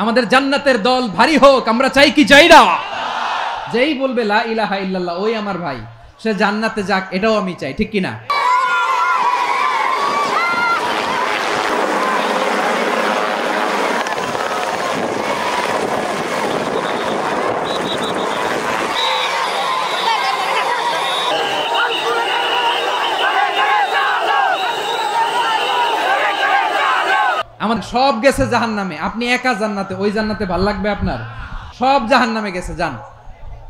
আমাদের জান্নাতের দল ভারী হোক, আমরা চাই কি চাই না? যেই বলবে লা ইলাহা ইল্লাল্লাহ ওই আমার ভাই, সে জান্নাতে যাক, এটাও আমি চাই, ঠিক কিনা? আমাদের সব গেছে জাহান্নামে, আপনি একা জান্নাতে, ওই জান্নাতে ভাল লাগবে আপনার? সব জাহান্নামে গেছে, যান।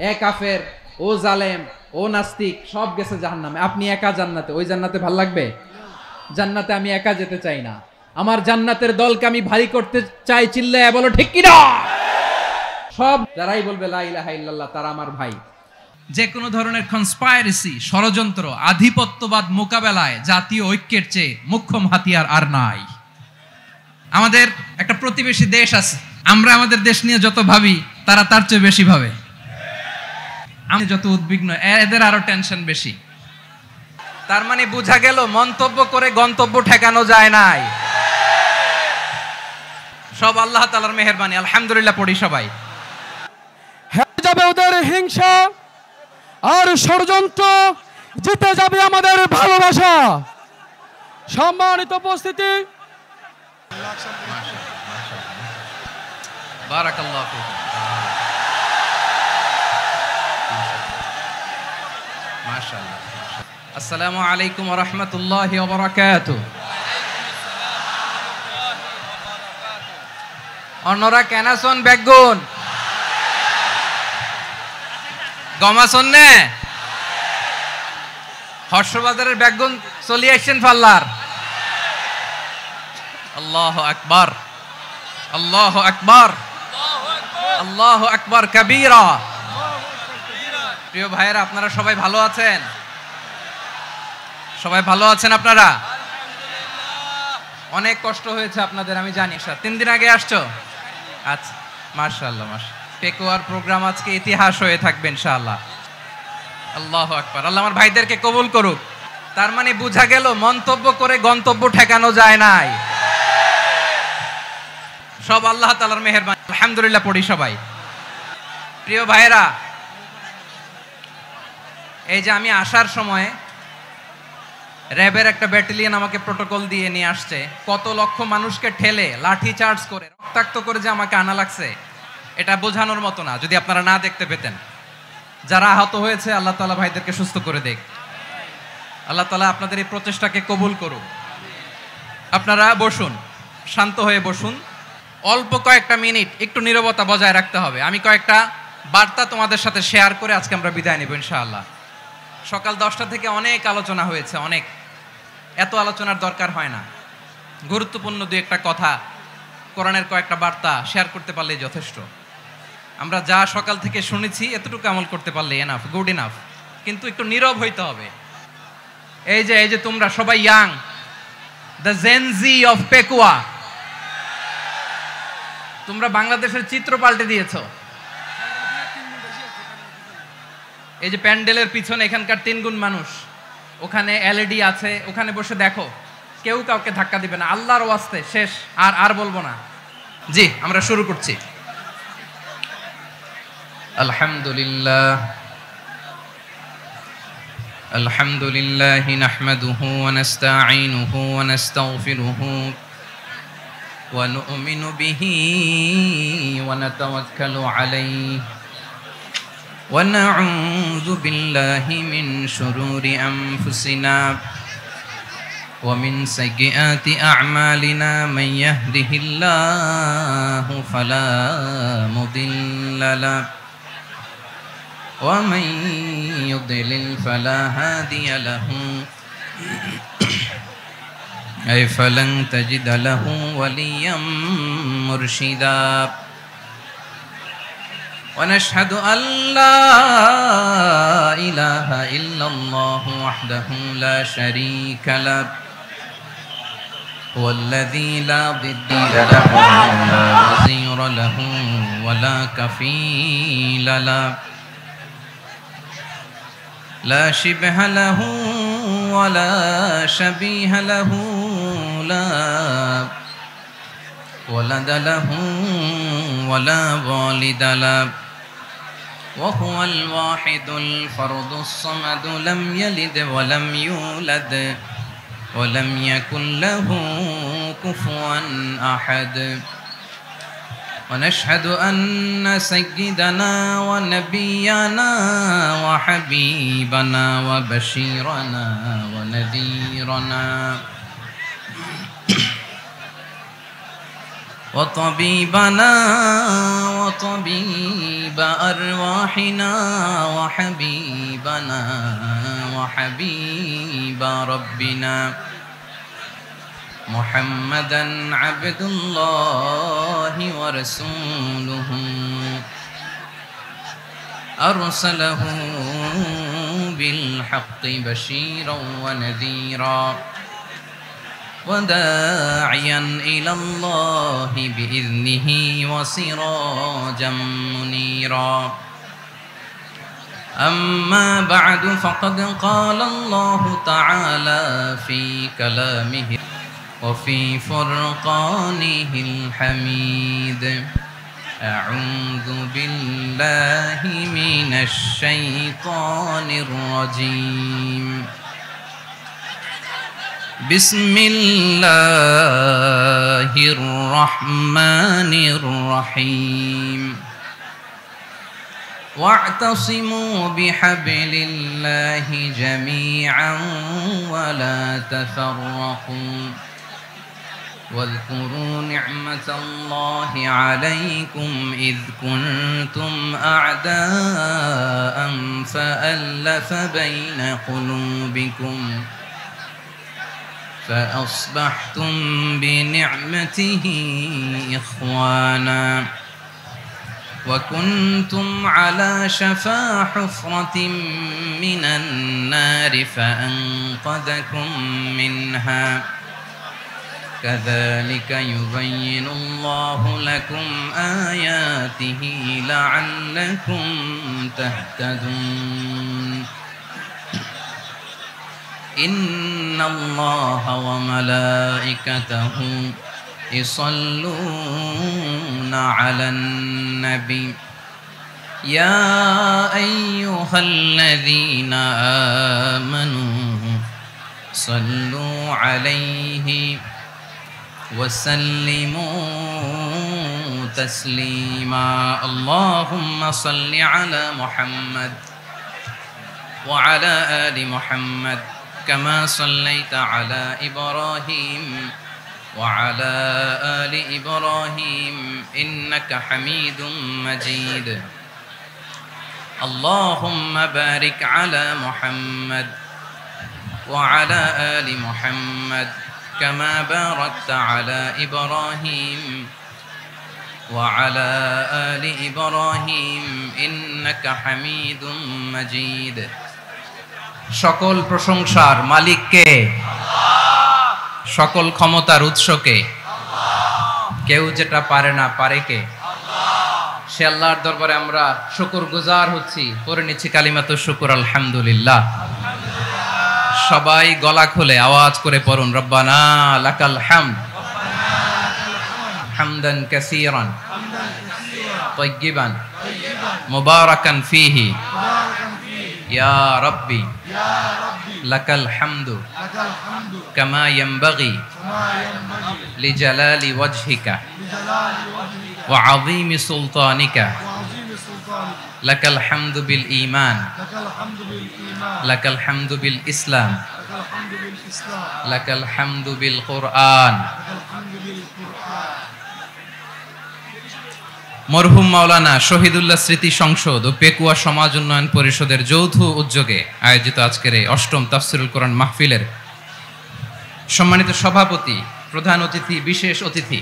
এ কাফের, ও জালেম, ও নাস্তিক, সব গেছে জাহান্নামে, আপনি একা জান্নাতে, ওই জান্নাতে ভাল লাগবে? জান্নাতে আমি একা যেতে চাই না, আমার জান্নাতের দলকে আমি ভারী করতে চাই, চিল্লায় বলো ঠিক কিনা? সব যারাই বলবে লা ইলাহা ইল্লাল্লাহ তারা আমার ভাই। যে কোনো ধরনের কনস্পাইরেসি, ষড়যন্ত্র, আধিপত্যবাদ মোকাবেলায় জাতীয় ঐক্যের চেয়ে মোক্ষম হাতিয়ার আর নাই। আমাদের একটা প্রতিবেশী দেশ আছে, আমরা আমাদের দেশ নিয়ে যত ভাবি তারা তার চেয়ে বেশি ভাবে। আমি যত উদ্বিগ্ন, এদের আরো টেনশন বেশি। তার মানে বোঝা গেল মন্তব্য করে গন্তব্য ঠেকানো যায় নাই। সব আল্লাহ তাআলার মেহেরবানি, আলহামদুলিল্লাহ পড়ি সবাই। হেরে যাবে ওদের হিংসা আর ষড়যন্ত্র, জিতে যাবে আমাদের ভালোবাসা। সম্মানিত উপস্থিতি, বারাকাল্লাহু ফিক। মাশাআল্লাহ। আসসালামু আলাইকুম ওয়া রাহমাতুল্লাহি ওয়া বারাকাতুহু। অন্যরা কেনাসন বেগুন গমাসন নে হর্ষবাজারের বেগুন চলি আসছেন ফাল্লার। আল্লাহু আকবার, আল্লাহু আকবার, আল্লাহু আকবার কাবীরা। প্রিয় ভাইয়েরা, আপনারা সবাই ভালো আছেন? সবাই ভালো আছেন আপনারা? অনেক কষ্ট হয়েছে আপনাদের, আমি জানি। 3 দিন আগে আসছো? আচ্ছা, মাশাআল্লাহ, মাশাআল্লাহ। পেকুয়ার প্রোগ্রাম আজকে ইতিহাস হয়ে থাকবে ইনশাআল্লাহ। আল্লাহু আকবার। আল্লাহ আমার ভাইদেরকে কবুল করুক। তার মানে বোঝা গেল মন্তব্য করে গন্তব্য ঠেকানো যায় নাই। সব আল্লাহ তাআলার মেহেরবানি, আলহামদুলিল্লাহ পড়ি সবাই। প্রিয় ভাইয়েরা, এই যে আমি আসার সময় র্যাবের একটা ব্যাটালিয়ন আমাকে প্রোটোকল দিয়ে নিয়ে আসছে, কত লক্ষ মানুষকে ঠেলে লাঠি চার্জ করে রক্তাক্ত করে যে আমাকে আনা লাগছে, এটা বোঝানোর মতো না। যদি আপনারা না দেখতে পেতেন। যারা আহত হয়েছে, আল্লাহ তাআলা ভাইদেরকে সুস্থ করে দেখ। আল্লাহ তাআলা আপনাদের এই প্রচেষ্টাকে কবুল করুন। আপনারা বসুন, শান্ত হয়ে বসুন। অল্প কয়েকটা মিনিট একটু নীরবতা বজায় রাখতে হবে। আমি কয়েকটা বার্তা তোমাদের সাথে শেয়ার করে আজকে আমরা বিদায় নেব ইনশাআল্লাহ। সকাল 10টা থেকে অনেক আলোচনা হয়েছে, অনেক। এত আলোচনার দরকার হয় না। গুরুত্বপূর্ণ 2-1টা কথা, কোরআনের কয়েকটা বার্তা শেয়ার করতে পারলেই যথেষ্ট। আমরা যা সকাল থেকে শুনেছি এতটুকু আমল করতে পারলে এনাফ, গুড ইনাফ। কিন্তু একটু নীরব হইতে হবে। এই যে তোমরা সবাই young, the Gen Z of Pekua, তোমরা বাংলাদেশের চিত্র পাল্টে দিয়েছো। এই যে প্যান্ডেলের পিছনে এখানকার 3 গুণ মানুষ, ওখানে এলইডি আছে, ওখানে বসে দেখো। কেউ কাউকে ধাক্কা দিবে না, আল্লাহর ওয়াস্তে। শেষ, আর বলবো না। জি, আমরা শুরু করছি। আলহামদুলিল্লাহ, আলহামদুলিল্লাহ নাহমাদুহু ওয়া নাস্তাঈনুহু ওয়া নাস্তাগফিরুহু ওয়া নু'মিনু বিহি ওয়া নাতাওয়াক্কালু আলাইহি ونعوذ بالله من شرور أنفسنا ومن سيئات أعمالنا من يهده الله فلا مضل له ومن يضلل فلا هادي له أي فلن تجد له وليا مرشدا ونشهد أن لا إله إلا الله وحده لا شريك له هو الذي لا ضد له ولا نظير له ولا كفيل له لا شبه له ولا شبيه له لا ولد له ولا والد له وهو الواحد الفرد الصمد لم يلد ولم يولد ولم يكن له كفوا أحد ونشهد أن سيدنا ونبينا وحبيبنا وبشيرنا ونذيرنا وطبيبنا وطبيب أرواحنا وحبيبنا وحبيب ربنا محمدا عبد الله ورسوله أرسله بالحق بشيرا ونذيرا وداعيا إلى الله بإذنه وسراجا منيرا أما بعد فقد قال الله تعالى في كلامه وفي فرقانه الحميد أعوذ بالله من الشيطان الرجيم بسم الله الرحمن الرحيم واعتصموا بحبل الله جميعا ولا تفرقوا واذكروا نعمة الله عليكم إذ كنتم أعداء فألف بين قلوبكم فأصبحتم بنعمته إخوانا وكنتم على شفا حفرة من النار فأنقذكم منها كذلك يبين الله لكم آياته لعلكم تهتدون إن الله وملائكته يصلون على النبي يا أيها الذين آمنوا صلوا عليه وسلموا تسليما اللهم صل على محمد وعلى آل محمد كما صليت على إبراهيم وعلى آل إبراهيم إنك حميد مجيد اللهم بارك على محمد وعلى آل محمد كما باركت على إبراهيم وعلى آل إبراهيم إنك حميد مجيد সকল প্রশংসার মালিক কে? আল্লাহ। সকল ক্ষমতার উৎস কে? আল্লাহ। কেউ যেটা পারে না পারে কে? আল্লাহ। সে আল্লাহর দরবারে আমরা শুকরগুজার হচ্ছি, পড়ে নিচ্ছি কালিমাতুশ শুকর আলহামদুলিল্লাহ। সবাই গলা খুলে আওয়াজ করে পড়ুন রব্বানা লাকাল হামদ হামদান কাসীরান তাইয়িবান মুবারাকান ফীহি ইয়া রাব্বি লাকাল হামদু কামা ইয়ানবাগি লিজালালি ওয়াজহিকা ওয়া আযীমি সুলতানিকা লাকাল হামদু বিল ঈমান লাকাল হামদু বিল ইসলাম লাকাল হামদু বিল কুরআন মরহুম মাওলানা শহীদুল্লাহ স্মৃতি সংসদ ও পেকুয়া সমাজ উন্নয়ন পরিষদের যৌথ উদ্যোগে আয়োজিত আজকের এই অষ্টম তাফসিরুল কোরআন মাহফিলের সম্মানিত সভাপতি, প্রধান অতিথি, বিশেষ অতিথি,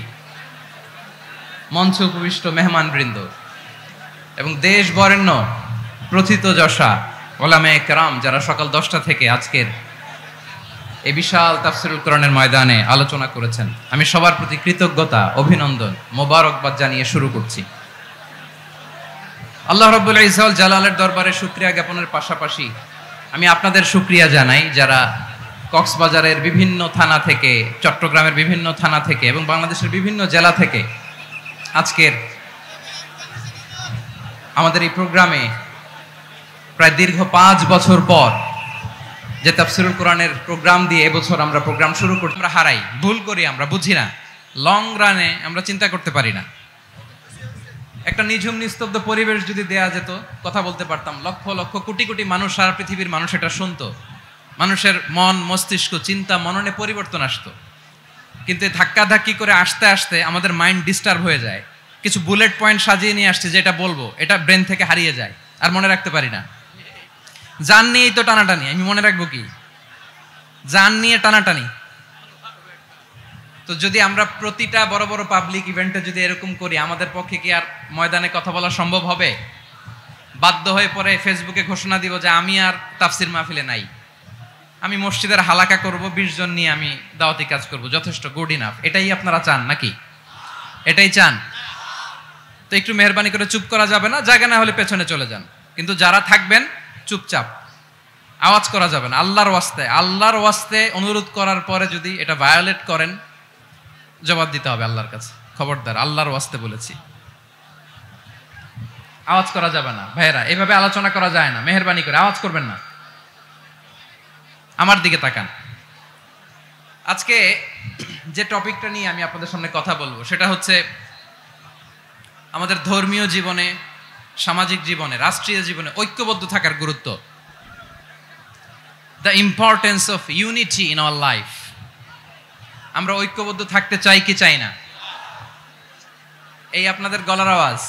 মঞ্চে উপবিষ্ট মেহমানবৃন্দ এবং দেশ বরেণ্য প্রথিতযশা ওলামায়ে কেরাম যারা সকাল 10টা থেকে আজকের এই বিশাল তাফসিরুল কোরআনের ময়দানে আলোচনা করেছেন, আমি সবার প্রতি কৃতজ্ঞতা, অভিনন্দন, মোবারকবাদ জানিয়ে শুরু করছি। আল্লাহ রাব্বুল ইজ্জত ওয়াল জালালের দরবারে শুকরিয়া জ্ঞাপনের পাশাপাশি আমি আপনাদের শুকরিয়া জানাই যারা কক্সবাজারের বিভিন্ন থানা থেকে, চট্টগ্রামের বিভিন্ন থানা থেকে এবং বাংলাদেশের বিভিন্ন জেলা থেকে আজকের আমাদের এই প্রোগ্রামে প্রায় দীর্ঘ 5 বছর পর যে তাফসিরুল কোরআনের প্রোগ্রাম দিয়ে এবছর আমরা প্রোগ্রাম শুরু করছি, আমরা হারাই, ভুল করি, আমরা বুঝি না, লং রানে আমরা চিন্তা করতে পারি না। একটা নিঝুম নিস্তব্ধ পরিবেশ যদি দেয়া যেত, কথা বলতে পারতাম, লক্ষ লক্ষ কোটি কোটি মানুষ, সারা পৃথিবীর মানুষ এটা শুনতো, মানুষের মন মস্তিষ্ক চিন্তা মননে পরিবর্তন আসতো। কিন্তু ধাক্কা ধাক্কি করে আসতে আসতে আমাদের মাইন্ড ডিস্টার্ব হয়ে যায়। কিছু বুলেট পয়েন্ট সাজিয়ে নিয়ে আসছে, যেটা বলবো এটা ব্রেন থেকে হারিয়ে যায়, আর মনে রাখতে পারি না। জান নিয়েই তো টানাটানি, আমি মনে রাখবো কি? জান নিয়ে টানাটানি। তো যদি আমরা প্রতিটা বড় বড় পাবলিক ইভেন্টে যদি এরকম করি, আমাদের পক্ষে কি আর ময়দানে কথা বলা সম্ভব হবে? বাধ্য হয়ে পরে ফেসবুকে ঘোষণা দিব যে আমি আর তাফসির মাহফিলে নাই, আমি মসজিদের হালাকা করব, 20 জন নিয়ে আমি দাওয়াতি কাজ করব, যথেষ্ট, গুড ইনাফ। এটাই আপনারা চান নাকি? এটাই চান? তো একটু মেহরবানি করে চুপ করা যাবে না, জায়গা না হলে পেছনে চলে যান, কিন্তু যারা থাকবেন চুপচাপ, আওয়াজ করা যাবে না। আল্লাহর ওয়াস্তে অনুরোধ করার পরে যদি এটা ভায়োলেট করেন, জবাব দিতে হবে আল্লাহর কাছে। খবরদার, আল্লাহর ওয়াস্তে বলেছি, আওয়াজ করা যাবে না। ভাইয়েরা, এভাবে আলোচনা করা যায় না, মেহরবানি করে আওয়াজ করবেন না। আমার দিকে তাকান। আজকে যে টপিকটা নিয়ে আমি আপনাদের সামনে কথা বলবো সেটা হচ্ছে আমাদের ধর্মীয় জীবনে, সামাজিক জীবনে, রাষ্ট্রীয় জীবনে ঐক্যবদ্ধ থাকার গুরুত্ব। The importance of unity in our life. আমরা ঐক্যবদ্ধ থাকতে চাই কি চাই না? এই আপনাদের গলার আওয়াজ।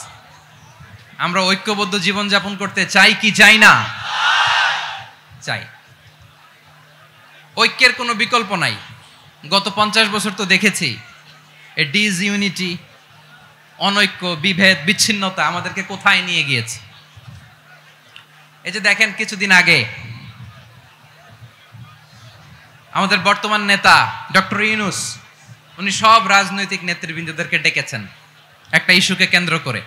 আমরা ঐক্যবদ্ধ জীবনযাপন করতে চাই কি চাই না? চাই। ঐক্যের কোনো বিকল্প নাই। গত 50 বছর তো দেখেছি এ ডিসইউনিটি, অনৈক্য, বিভেদ, বিচ্ছিন্নতা আমাদেরকে কোথায় নিয়ে গিয়েছে। এই যে দেখেন, কিছুদিন আগে আমাদের বর্তমান নেতা ডক্টর ইউনূস, উনি সব রাজনৈতিক নেতৃবৃন্দদেরকে ডেকেছেন একটা ইস্যুকে কেন্দ্র করে।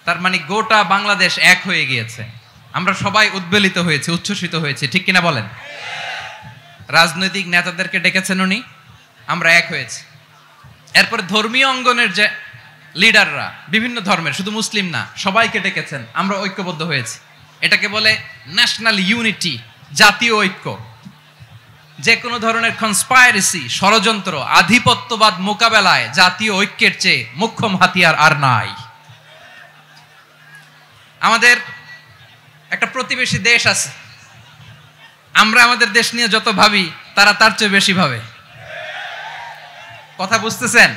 তার মানে গোটা বাংলাদেশ এক হয়ে গিয়েছে। আমরা সবাই উদ্বেলিত হয়েছি, উচ্ছ্বসিত হয়েছি, ঠিক কিনা বলেন? রাজনৈতিক নেতাদেরকে ডেকেছেন উনি, আমরা এক হয়েছি। এরপরে ধর্মীয় অঙ্গনের যে লিডাররা, বিভিন্ন ধর্মের, শুধু মুসলিম না, সবাইকে ডেকেছেন, আমরা ঐক্যবদ্ধ হয়েছি। এটাকে বলে ন্যাশনাল ইউনিটি, জাতীয় ঐক্য। যে কোনো ধরনের কনস্পাইরেসি, ষড়যন্ত্র, আধিপত্যবাদ মোকাবেলায় জাতীয় ঐক্যের চেয়ে মোক্ষম হাতিয়ার আর নাই। আমাদের একটা প্রতিবেশী দেশ আছে, আমরা আমাদের দেশ নিয়ে যত ভাবি তারা তার চেয়ে বেশি ভাবে। কথা বুঝতেছেন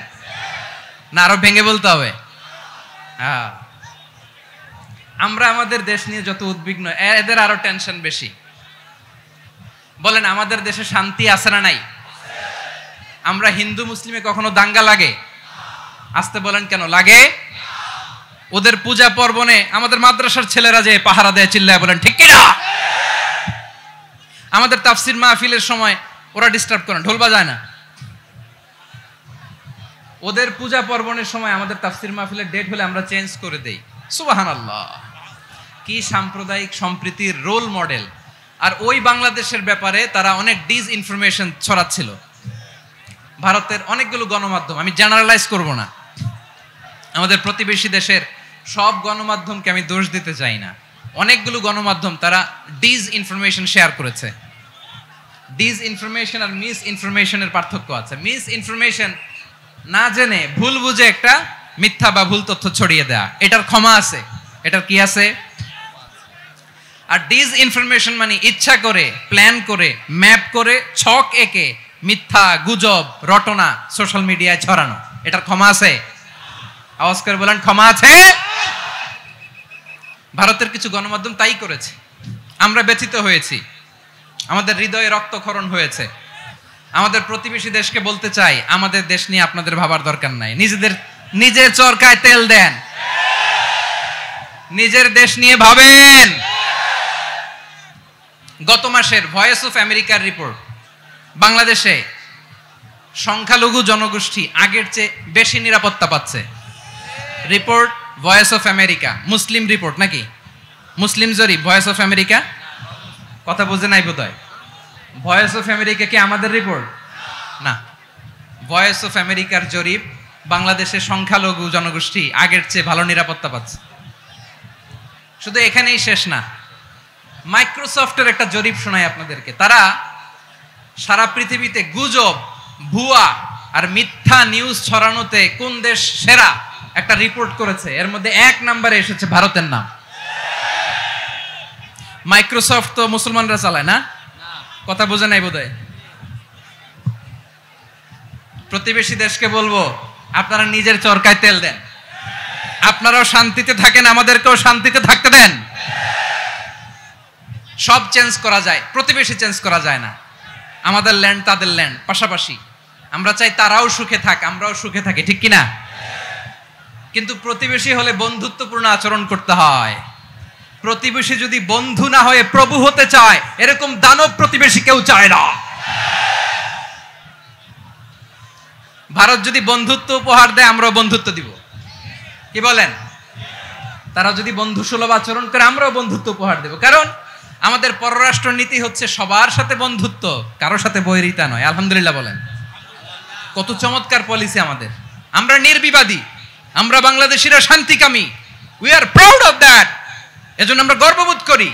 না? আরো ভেঙে বলতে হবে। হ্যাঁ, আমরা আমাদের দেশ নিয়ে যত উদ্বিগ্ন, এদের আরো টেনশন বেশি। বলেন, আমাদের দেশে শান্তি আছে না নাই? আমরা হিন্দু মুসলিমে কখনো দাঙ্গা লাগে? আসতে বলেন, কেন লাগে? ওদের পূজা পর্বণে আমাদের মাদ্রাসার ছেলেরা যে পাহারা দেয়, চিল্লায় বলেন ঠিক কিনা? আমাদের তাফসির মাহফিলের সময় ওরা ডিস্টার্ব করেন, ঢোল বাজায় না। ওদের পূজা পর্বণের সময় আমাদের তাফসির মাহফিলের ডেট হলে আমরা চেঞ্জ করে দেই। সুবহানাল্লাহ, কি সাম্প্রদায়িক সম্প্রীতির রোল মডেল। আর ওই বাংলাদেশের ব্যাপারে তারা অনেক ডিসইনফরমেশন ছড়াচ্ছিল। ভারতের অনেকগুলো গণমাধ্যম, আমি জেনারেলাইজ করব না, আমাদের প্রতিবেশী দেশের সব গণমাধ্যমকে আমি দোষ দিতে চাই না, অনেকগুলো গণমাধ্যম তারা ডিসইনফরমেশন শেয়ার করেছে। ডিসইনফরমেশন আর মিস ইনফরমেশনের পার্থক্য আছে। মিস ইনফরমেশন না জেনে ভুল বুঝে একটা মিথ্যা বা ভুল তথ্য ছড়িয়ে দেয়া, এটার ক্ষমা আছে, এটার কি আছে? আর ডিসইনফরমেশন মানে ইচ্ছা করে, প্ল্যান করে, ম্যাপ করে, ছক এঁকে মিথ্যা, গুজব, রটনা সোশ্যাল মিডিয়ায় ছড়ানো, এটার ক্ষমা আছে? আওয়াজ করে বলেন, ক্ষমা আছে? ভারতের কিছু গণমাধ্যম তাই করেছে। আমরা ব্যথিত হয়েছি, আমাদের হৃদয়ে রক্তক্ষরণ হয়েছে। আমাদের প্রতিবেশী দেশকে বলতে চাই, আমাদের দেশ নিয়ে আপনাদের ভাবার দরকার নাই। নিজের চরকায় তেল দেন, নিজের দেশ নিয়ে ভাবেন। গত মাসের ভয়েস অফ আমেরিকার রিপোর্ট, বাংলাদেশে সংখ্যালঘু জনগোষ্ঠী আগের চেয়ে বেশি নিরাপত্তা পাচ্ছে। Report voice of America, Muslim report নাকি? মুসলিম জরিপ, ভয়েস অফ আমেরিকা। কথা বুঝে নাই বোধহয়। ভয়েস অফ আমেরিকা কি আমাদের রিপোর্ট? না, ভয়েস অফ আমেরিকার জরিপ, বাংলাদেশের সংখ্যালঘু জনগোষ্ঠী আগের চেয়ে ভালো নিরাপত্তা পাচ্ছে। শুধু এখানেই শেষ না, মাইক্রোসফটের একটা জরিপ শোনায় আপনাদেরকে। তারা সারা পৃথিবীতে গুজব, ভুয়া আর মিথ্যা নিউজ ছড়ানোতে কোন দেশ সেরা একটা রিপোর্ট করেছে। এর মধ্যে 1 নম্বরে এসেছে ভারতের নাম। মাইক্রোসফট তো মুসলমানরা চালায় না, কথা বোঝে নাই বোধহয়। প্রতিবেশী দেশকে বলবো, আপনারা নিজের চরকায় তেল দেন, আপনারাও শান্তিতে থাকেন, আমাদেরকেও শান্তিতে থাকতে দেন। সব চেঞ্জ করা যায়, প্রতিবেশী চেঞ্জ করা যায় না। আমাদের ল্যান্ড তাদের ল্যান্ড, পাশাপাশি। আমরা চাই তারাও সুখে থাক, আমরাও সুখে থাকি, ঠিক কিনা? কিন্তু প্রতিবেশী হলে বন্ধুত্বপূর্ণ আচরণ করতে হয়। প্রতিবেশী যদি বন্ধু না হয়ে প্রভু হতে চায়, এরকম দানব প্রতিবেশী কেউ চায় না। ভারত যদি বন্ধুত্ব উপহার দেয়, আমরাও বন্ধুত্ব দিব, কি বলেন? তারা যদি বন্ধু সুলভ আচরণ করে, আমরাও বন্ধুত্ব উপহার দেব। কারণ আমাদের পররাষ্ট্র নীতি হচ্ছে সবার সাথে বন্ধুত্ব, কারো সাথে বৈরিতা নয়। আলহামদুলিল্লাহ বলেন, কত চমৎকার পলিসি আমাদের। আমরা নির্বিবাদী, আমরা বাংলাদেশিরা শান্তিকামী, we are proud of that. এজন্য আমরা গর্ববোধ করি।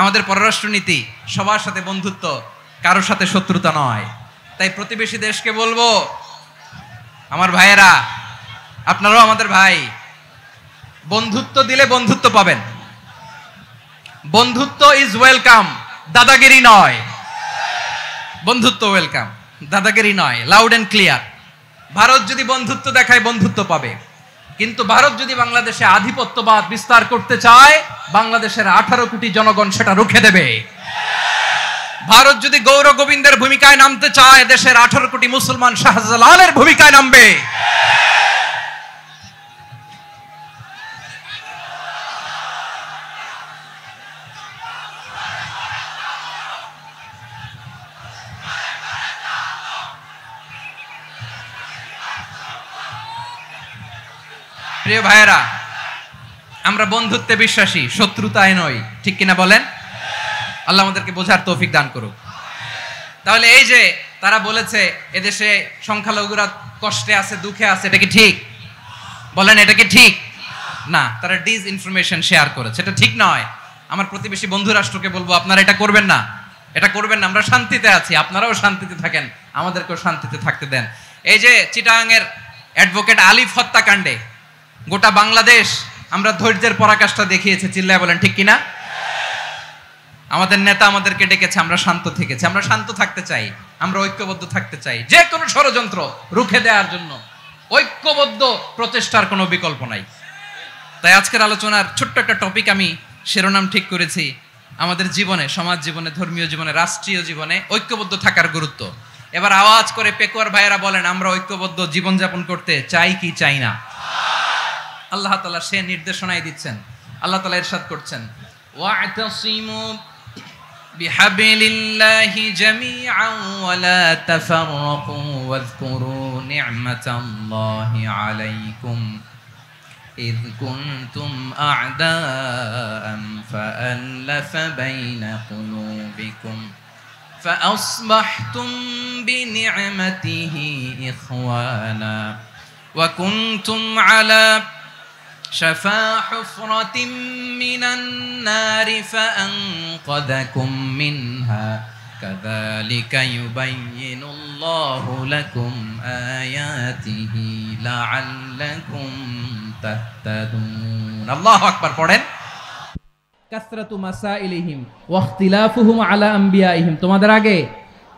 আমাদের পররাষ্ট্র নীতি সবার সাথে বন্ধুত্ব, কারোর সাথে শত্রুতা নয়। তাই প্রতিবেশী দেশকে বলবো, আমার ভাইয়েরা, আপনারাও আমাদের ভাই, বন্ধুত্ব দিলে বন্ধুত্ব পাবেন। বন্ধুত্ব ইজ ওয়েলকাম, দাদাগিরি নয়। বন্ধুত্ব ওয়েলকাম, দাদাগিরি নয়, লাউড এন্ড ক্লিয়ার। ভারত যদি বন্ধুত্ব দেখায়, বন্ধুত্ব পাবে। কিন্তু ভারত যদি বাংলাদেশে আধিপত্যবাদ বিস্তার করতে চায়, বাংলাদেশের 18 কোটি জনগণ সেটা রুখে দেবে। ভারত যদি গৌর গোবিন্দের ভূমিকায় নামতে চায়, দেশের 18 কোটি মুসলমান শাহজালালের ভূমিকায় নামবে। প্রিয় ভাইয়েরা, আমরা বন্ধুত্বে বিশ্বাসী, শত্রুতায় নই, ঠিক কিনা বলেন? আল্লাহ আমাদেরকে বোঝার তৌফিক দান করুক। তাহলে এই যে তারা বলেছে এদেশে সংখ্যালঘুরা কষ্টে আছে, দুঃখে আছে, এটা কি ঠিক? বলেন, এটা কি ঠিক? না, তারা ডিস ইনফরমেশন শেয়ার করেছে, এটা ঠিক নয়। আমার প্রতিবেশী বন্ধু রাষ্ট্রকে বলবো, আপনারা এটা করবেন না, এটা করবেন না। আমরা শান্তিতে আছি, আপনারাও শান্তিতে থাকেন, আমাদেরকেও শান্তিতে থাকতে দেন। এই যে চিটাগাংয়ের অ্যাডভোকেট আলিফ হত্যাকাণ্ডে গোটা বাংলাদেশ আমরা ধৈর্যের পরাকাষ্ঠা দেখিয়েছে, চিল্লায় বলেন ঠিক কিনা? আমাদের নেতা আমাদেরকে ডেকেছে, আমরা শান্ত থেকেছি। আমরা শান্ত থাকতে চাই, আমরা ঐক্যবদ্ধ থাকতে চাই। যে কোনো ষড়যন্ত্র রুখে দেওয়ার জন্য ঐক্যবদ্ধ প্রচেষ্টার কোনো বিকল্প নাই। তাই আজকের আলোচনার ছোট্ট একটা টপিক আমি শিরোনাম ঠিক করেছি, আমাদের জীবনে, সমাজ জীবনে, ধর্মীয় জীবনে, রাষ্ট্রীয় জীবনে ঐক্যবদ্ধ থাকার গুরুত্ব। এবার আওয়াজ করে পেকুয়ার ভাইয়েরা বলেন, আমরা ঐক্যবদ্ধ জীবনযাপন করতে চাই কি চাই না? আল্লাহ তাআলা সে নির্দেশনাই দিচ্ছেন। আল্লাহ তাআলা ইরশাদ করছেন, ওয়া'তাসিমু বিহাবলিল্লাহি জামিআন ওয়া লা তাফাররাকু ওয়াযকুরু নি'মাতাল্লাহি আলাইকুম إذ كنتم أعداء فألف بين قلوبكم فأصبحتم بنعمته إخوانا وكنتم على شفا حفرة من النار فأنقذكم منها كذلك يبين الله لكم آياته لعلكم تهتدون الله أكبر পড়েন কাসরাতু মাসাইলিহিম ওয়া ইখতিলাফুহুম আলা আম্বিয়াইহিম। তোমাদের আগে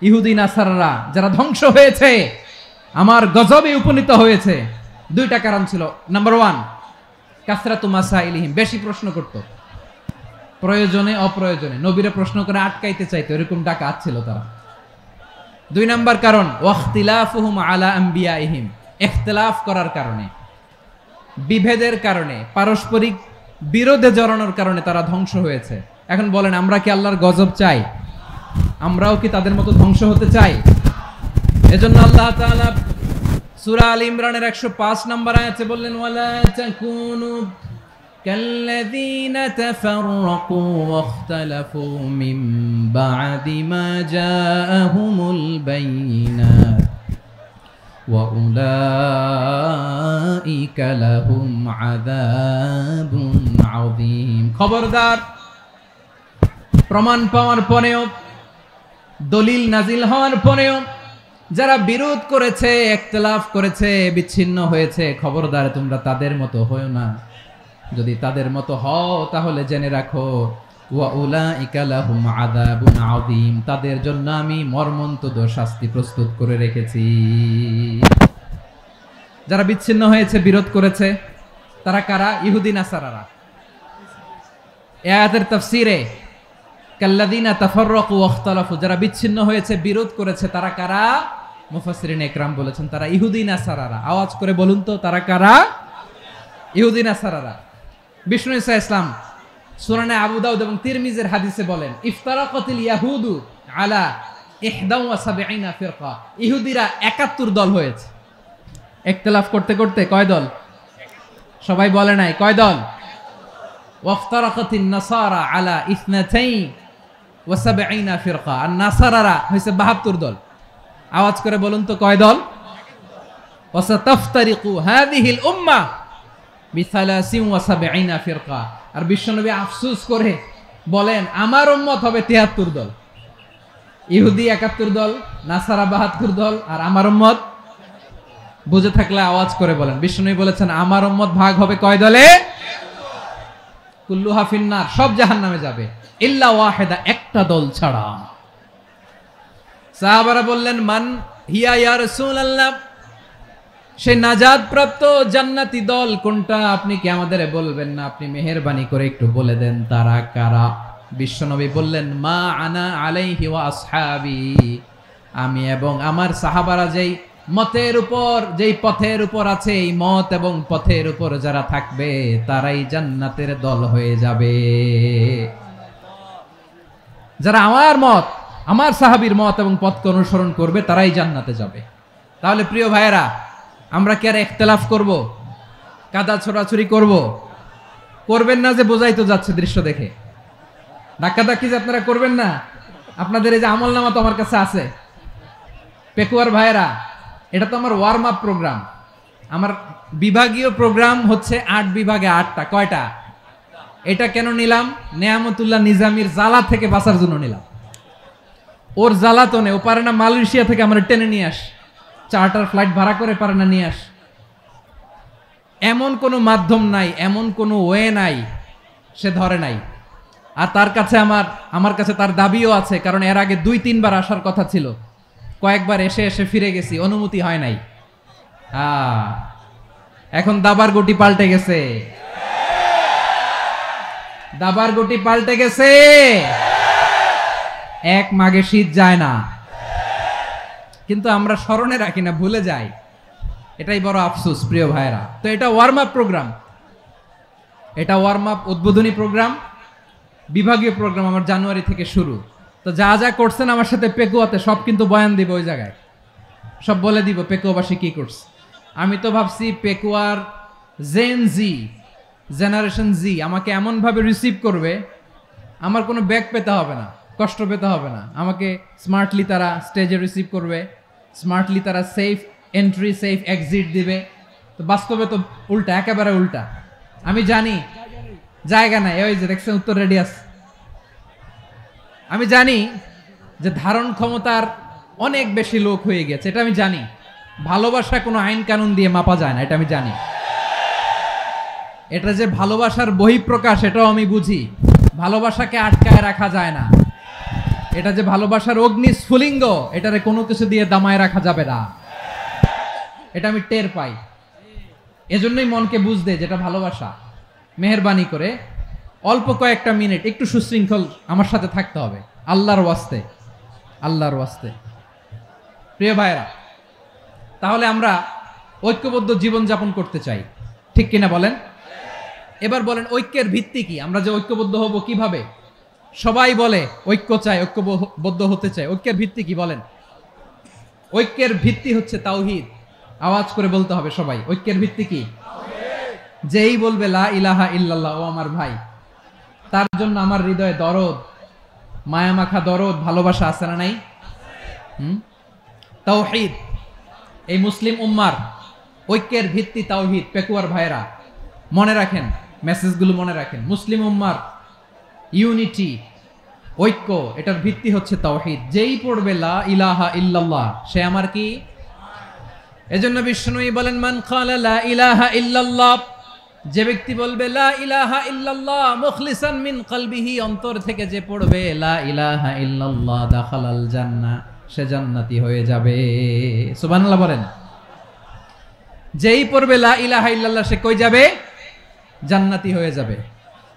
ইহুদি নাসারারা যারা ধ্বংস হয়েছে, আমার গজবে উপনীত হয়েছে, দুইটা কারণ ছিল। নাম্বার 1, কাসরাতু মাসাইলিহিম, বেশি প্রশ্ন করত, প্রয়োজনে অপ্রয়োজনে নবীরে প্রশ্ন করে আটকাইতে চাইতো, এরকম ডাকাত ছিল তারা। 2 নাম্বার কারণ, ওয়া ইখতিলাফুহুম আলা আম্বিয়াইহিম, ইখতিলাফ করার কারণে, বিভেদের কারণে, পারস্পরিক বিরোধে জড়ানোর কারণে তারা ধ্বংস হয়েছে। এখন বলেন, আমরা কি আল্লাহর গজব চাই? আমরাও কি তাদের মতো ধ্বংস হতে চাই? এজন্য আল্লাহ তাআলা সূরা আল ইমরানের 105 নম্বর আয়াতে বললেন, ওয়ালা তাকুনু কাল্লাযীনা তাফাররাকু ওয়াখতালাফু মিন বা'দি মা জাআহুমুল বায়িনাত وأولئك لهم عذاب عظيم খবরদার প্রমাণ পাওয়ার পরেও দলিল নাজিল হওয়ার পরেও যারা বিরোধ করেছে ইখতিলাফ করেছে বিচ্ছিন্ন হয়েছে খবরদার তোমরা তাদের মতো হয়ো না যদি তাদের মতো হও তাহলে জেনে রাখো ওয়াউলাইকা লাহুম আযাবুন আযীম তাদের জন্য আমি মর্মন্তুদ শাস্তি প্রস্তুত করে রেখেছি যারা বিচ্ছিন্ন হয়েছে বিরোধ করেছে তারা কারা ইহুদি নাসারারা এই আয়াতের তাফসীরে কাল্লাযীনা তাফাররাকু ওয়াখতালাফু যারা বিচ্ছিন্ন হয়েছে বিরোধ করেছে তারা কারা মুফাসসিরিন ইকরাম বলেছেন তারা ইহুদি নাসারারা আওয়াজ করে বলুন তো তারা কারা ইহুদি নাসারারা বিষ্ণু ঈসা ইসলাম সুনানে আবু দাউদ এবং তিরমিজির হাদিসে বলেন ইফতারাকাতিল ইয়াহুদু আলা 71 ফিরকা ইহুদিরা 71 দল হয়েছে ইখতিলাফ করতে করতে কয় দল সবাই বলে নাই কয় দল ওয়াফতারাকাতিন নাসারা আলা 72 ফিরকা আর নাসারারা হইছে 72 দল আওয়াজ করে বলুন তো কয় দল ওয়াসাতাফতারিকু হাযিহিল উম্মাহ বি73 ফিরকা আর বিশ্বনবী আফসোস করে বলেন আমার উম্মত হবে 73 দল ইহুদি 71 দল নাসারা 72 দল আর আমার উম্মত বুঝে থাকলে আওয়াজ করে বলেন বিশ্বনবী বলেছেন আমার উম্মত ভাগ হবে কয় দলে কুল্লুহা ফিন্নার সব জাহান্নামে যাবে ইল্লা ওয়াহিদা একটা দল ছাড়া সাহাবারা বললেন মান হিয়া ইয়া রাসূলুল্লাহ সেই নাজাত প্রাপ্ত জান্নাতি দল কোনটা আপনি কি আমাদের বলবেন না আপনি মেহেরবানি করে একটু বলে দেন তারা কারা বিশ্বনবী বললেন মা আনা আলাইহি ওয়া আসহাবি আমি এবং আমার সাহাবারা যেই মতের উপর যেই পথের উপর আছে এই মত এবং পথের উপর যারা থাকবে তারাই জান্নাতের দল হয়ে যাবে যারা আমার মত আমার সাহাবীর মত এবং পথকে অনুসরণ করবে তারাই জান্নাতে যাবে তাহলে প্রিয় ভাইয়েরা আমরা কি আর ইখতিলাফ করব কাদা ছোড়াছুরি করবেন না যে বোঝাই তো যাচ্ছে দৃশ্য দেখে ধাক্কাধাক্কি যে আপনারা করবেন না আপনাদের এই যে আমলনামা তো আমার কাছে আছে পেকুয়ার ভাইয়েরা এটা তো আমার ওয়ার্ম আপ প্রোগ্রাম আমার বিভাগীয় প্রোগ্রাম হচ্ছে 8 বিভাগে 8টা কয়টা এটা কেন নিলাম নেয়ামতুল্লাহ নিজামীর জ্বালা থেকে বাঁচার জন্য নিলাম ওর জ্বালাতনে ও পারে না মালয়েশিয়া থেকে আমরা টেনে নিয়ে আস চার্টার ফ্লাইট ভাড়া করে পারে না নিয়ে আস এমন কোনো মাধ্যম নাই এমন কোনো ওয়ে নাই সে ধরে নাই আর তার কাছে আমার কাছে তার দাবিও আছে কারণ এর আগে 2-3 বার আসার কথা ছিল কয়েকবার এসে এসে ফিরে গেছি অনুমতি হয় নাই এখন দাবার গুটি পাল্টে গেছে দাবার গুটি পাল্টে গেছে এক মাঘে শীত যায় না কিন্তু আমরা স্মরণে রাখি না ভুলে যাই এটাই বড় আফসোস প্রিয় ভাইরা তো এটা ওয়ার্ম আপ প্রোগ্রাম এটা ওয়ার্ম আপ উদ্বোধনী প্রোগ্রাম বিভাগীয় প্রোগ্রাম আমার জানুয়ারি থেকে শুরু তো যা যা করছেন আমার সাথে পেকুয়াতে সব কিন্তু বয়ান দিব ওই জায়গায় সব বলে দিব পেকুয়াবাসী কি করছে আমি তো ভাবছি পেকুয়ার জেনারেশন জি আমাকে এমনভাবে রিসিভ করবে আমার কোনো ব্যাক পেতে হবে না কষ্ট পেতে হবে না আমাকে স্মার্টলি তারা স্টেজে রিসিভ করবে স্মার্টলি তারা সেফ এন্ট্রি সেফ এক্সিট দিবে তো বাস্তবে তো উল্টা একেবারে উল্টা আমি জানি জায়গা নাই ওই যে দেখছেন উত্তর রেডিয়াস আমি জানি যে ধারণ ক্ষমতার অনেক বেশি লোক হয়ে গেছে এটা আমি জানি ভালোবাসা কোনো আইন কানুন দিয়ে মাপা যায় না এটা আমি জানি এটা যে ভালোবাসার বহিঃপ্রকাশ এটাও আমি বুঝি ভালোবাসাকে আটকায় রাখা যায় না এটা যে ভালোবাসার অগ্নি স্ফুলিঙ্গ এটারে কোনো কিছু দিয়ে দামায় রাখা যাবে না এটা আমি টের পাই এজন্যই মনকে বুঝতে যেটা ভালোবাসা মেহেরবানি করে অল্প কয়েকটা মিনিট একটু সুশৃঙ্খল আমার সাথে থাকতে হবে আল্লাহর ওয়াস্তে প্রিয় ভাইরা তাহলে আমরা ঐক্যবদ্ধ জীবনযাপন করতে চাই ঠিক কিনা বলেন এবার বলেন ঐক্যের ভিত্তি কি আমরা যে ঐক্যবদ্ধ হব কিভাবে সবাই বলে ঐক্য চাই ঐক্যবদ্ধ হতে চাই ঐক্যের ভিত্তি কি বলেন ঐক্যের ভিত্তি হচ্ছে তাওহীদ আওয়াজ করে বলতে হবে সবাই ঐক্যের ভিত্তি কি যেই বলবে লা ইলাহা ইল্লাল্লাহ ও আমার ভাই তার জন্য আমার হৃদয়ে দরদ মায়ামাখা দরদ ভালোবাসা আছে না নাই তাওহীদ এই মুসলিম উম্মার ঐক্যের ভিত্তি তাওহীদ। পেকুয়ার ভাইরা মনে রাখেন, মেসেজগুলো মনে রাখেন। মুসলিম উম্মার ইউনিটি, ঐক্য, এটার ভিত্তি হচ্ছে তাওহীদ। যেই পড়বে লা ইলাহা ইল্লাল্লাহ সে আমার কি? এজন্য বিষ্ণুই বলেন, মান ক্বালা লা ইলাহা ইল্লাল্লাহ, যে ব্যক্তি বলবে লা ইলাহা ইল্লাল্লাহ মুখলিসান মিন কলবিহি, অন্তর থেকে যে পড়বে লা ইলাহা ইল্লাল্লাহ, দাখালাল জান্নাহ, সে জান্নাতি হয়ে যাবে। সুবহানাল্লাহ বলেন। যেই পড়বে লা ইলাহা ইল্লাল্লাহ সে কই যাবে? জান্নাতি হয়ে যাবে।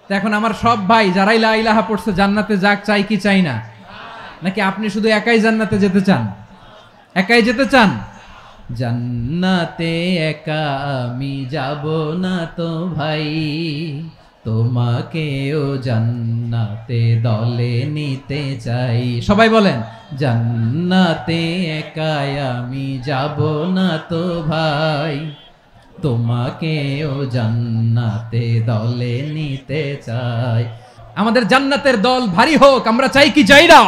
তো এখন আমার সব ভাই যারাই লা ইলাহা পড়ছে জান্নাতে যাক, চাই কি চাই না? নাকি আপনি শুধু একাই জান্নাতে যেতে চান? একাই যেতে চান? জান্নাতে একা আমি যাব না তো ভাই, তোমাকেও জান্নাতে দলে নিতে চাই। সবাই বলেন, জান্নাতে একা আমি যাব না তো ভাই, তোমাকেও জান্নাতে দলে নিতে চাই। আমাদের জান্নাতের দল ভারী হোক, আমরা চাই কি চাই না?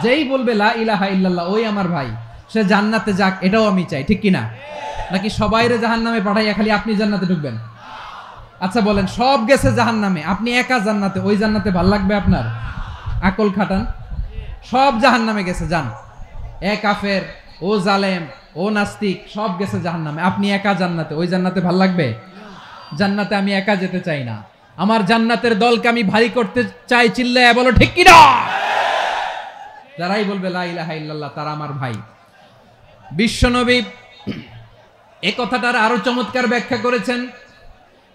যেই বলবে লা ইলাহা ইল্লাল্লাহ ওই আমার ভাই, সে জান্নাতে যাক, এটাও আমি চাই, ঠিক কিনা? নাকি সবাইরে জাহান্নামে পাঠাইয়া খালি আপনি জান্নাতে ঢুকবেন? আচ্ছা বলেন, সব গেছে জাহান্নামে, আপনি একা জান্নাতে, ওই জান্নাতে ভাল লাগবে আপনার? আকল খাটান। সব জাহান্নামে গেছে, যান। এ কাফের, ও জালেম, ও নাস্তিক, সব গেছে জাহান্নামে, আপনি একা জান্নাতে, ওই জান্নাতে ভাল লাগবে? জান্নাতে আমি একা যেতে চাই না, আমার জান্নাতের দলকে আমি ভারী করতে চাই। চিল্লায়া বলো ঠিক কিনা? যারাই বলবে লা ইলাহা ইল্লাল্লাহ তারা আমার ভাই। বিশ্বনবী এই কথাটার আরো চমৎকার ব্যাখ্যা করেছেন।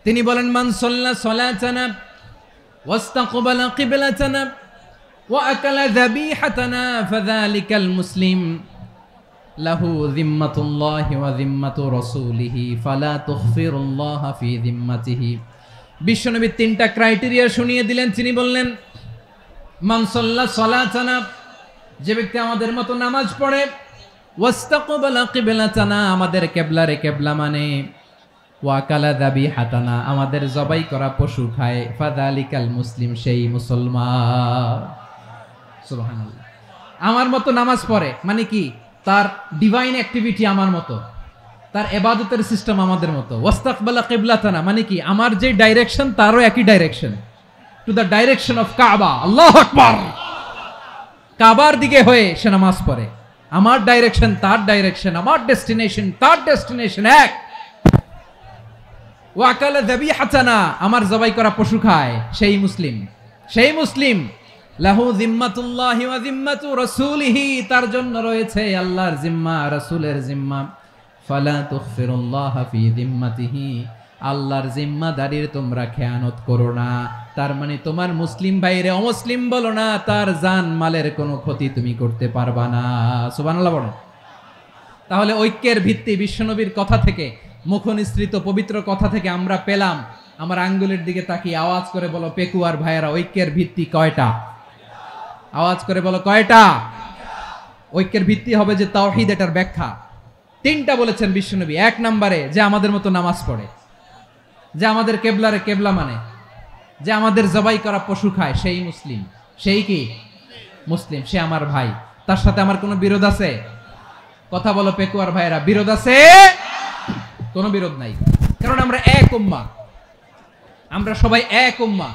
তিনি বলেন, মান সাল্লা সালাতানা ওয়াস্তাকবালা কিবলাতানা ওয়া আকালা যাবিহাতানা ফাযালিকাল মুসলিম লাহু যিম্মাতুল্লাহি ওয়া যিম্মাতু রাসূলিহি ফালা তুগফিরুল্লাহা ফি যিম্মাতিহি। বিশ্বনবী তিনটা ক্রাইটেরিয়া শুনিয়ে দিলেন। তিনি বললেন, মান সাল্লা সালাতানা, যে ব্যক্তি আমাদের মতো নামাজ পড়ে, ওয়াস্তাকবালা কিবলাতানা, আমাদের কিবলারে কিবলা মানে, ওয়া আকালা যাবিহাতানা, আমাদের জবাই করা পশু খায়, ফাযালিকাল মুসলিম, সেই মুসলমান। সুবহানাল্লাহ। আমার মতো নামাজ পড়ে মানে কি? তার ডিভাইন অ্যাক্টিভিটি আমার মতো, তার ইবাদতের সিস্টেম আমাদের মতো। ওয়াস্তাকবালা কিবলাতানা মানে কি? আমার যে ডাইরেকশন তারও একই direction, to the direction of কাবা। আল্লাহু আকবার। কাবার দিকে হয়ে সে নামাজ পড়ে, আমার ডাইরেকশন তার ডাইরেকশন, আমার ডেস্টিনেশন তার ডেস্টিনেশন এক। ওয়া আকালা যাবিহাতানা, আমার জবাই করা পশু খায়, সেই মুসলিম। সেই মুসলিম লাহু যিম্মাতুল্লাহি ওয়া যিম্মাতু রাসূলিহি, তার জন্য রয়েছে আল্লাহর জিম্মা, রাসূলের জিম্মা। ফালা তুগফিরুল্লাহা ফি যিম্মাতিহি, আল্লাহর জিম্মাদারির তোমরা খেয়ানত করো না। তার মানে তোমার মুসলিম ভাইরে অমুসলিম বলো না, তার জান মালের কোনো ক্ষতি তুমি করতে পারবা না। সুবহানাল্লাহ বলেন। তাহলে ঐক্যের ভিত্তি বিশ্বনবীর কথা থেকে, মুখনিসৃত পবিত্র কথা থেকে আমরা পেলাম। আমার আঙ্গুলের দিকে তাকিয়ে আওয়াজ করে বলো পেকুয়ার ভাইয়েরা, ঐক্যের ভিত্তি কয়টা? আওয়াজ করে বলো কয়টা? ঐক্যের ভিত্তি হবে যে তাওহীদ, এটার ব্যাখ্যা তিনটা বলেছেন বিশ্বনবী। এক নম্বরে যে আমাদের মতো নামাজ পড়ে, যে আমাদের কেবলারে কেবলা মানে, যে আমাদের জবাই করা পশু খায়, সেই মুসলিম। সেই কি? মুসলিম, সে আমার ভাই। তার সাথে আমার কোনো বিরোধ আছে? কথা বলো পেকুয়ার ভাইয়েরা, বিরোধ আছে? কোনো বিরোধ নাই, কারণ আমরা এক উম্মাহ, আমরা সবাই এক উম্মাহ।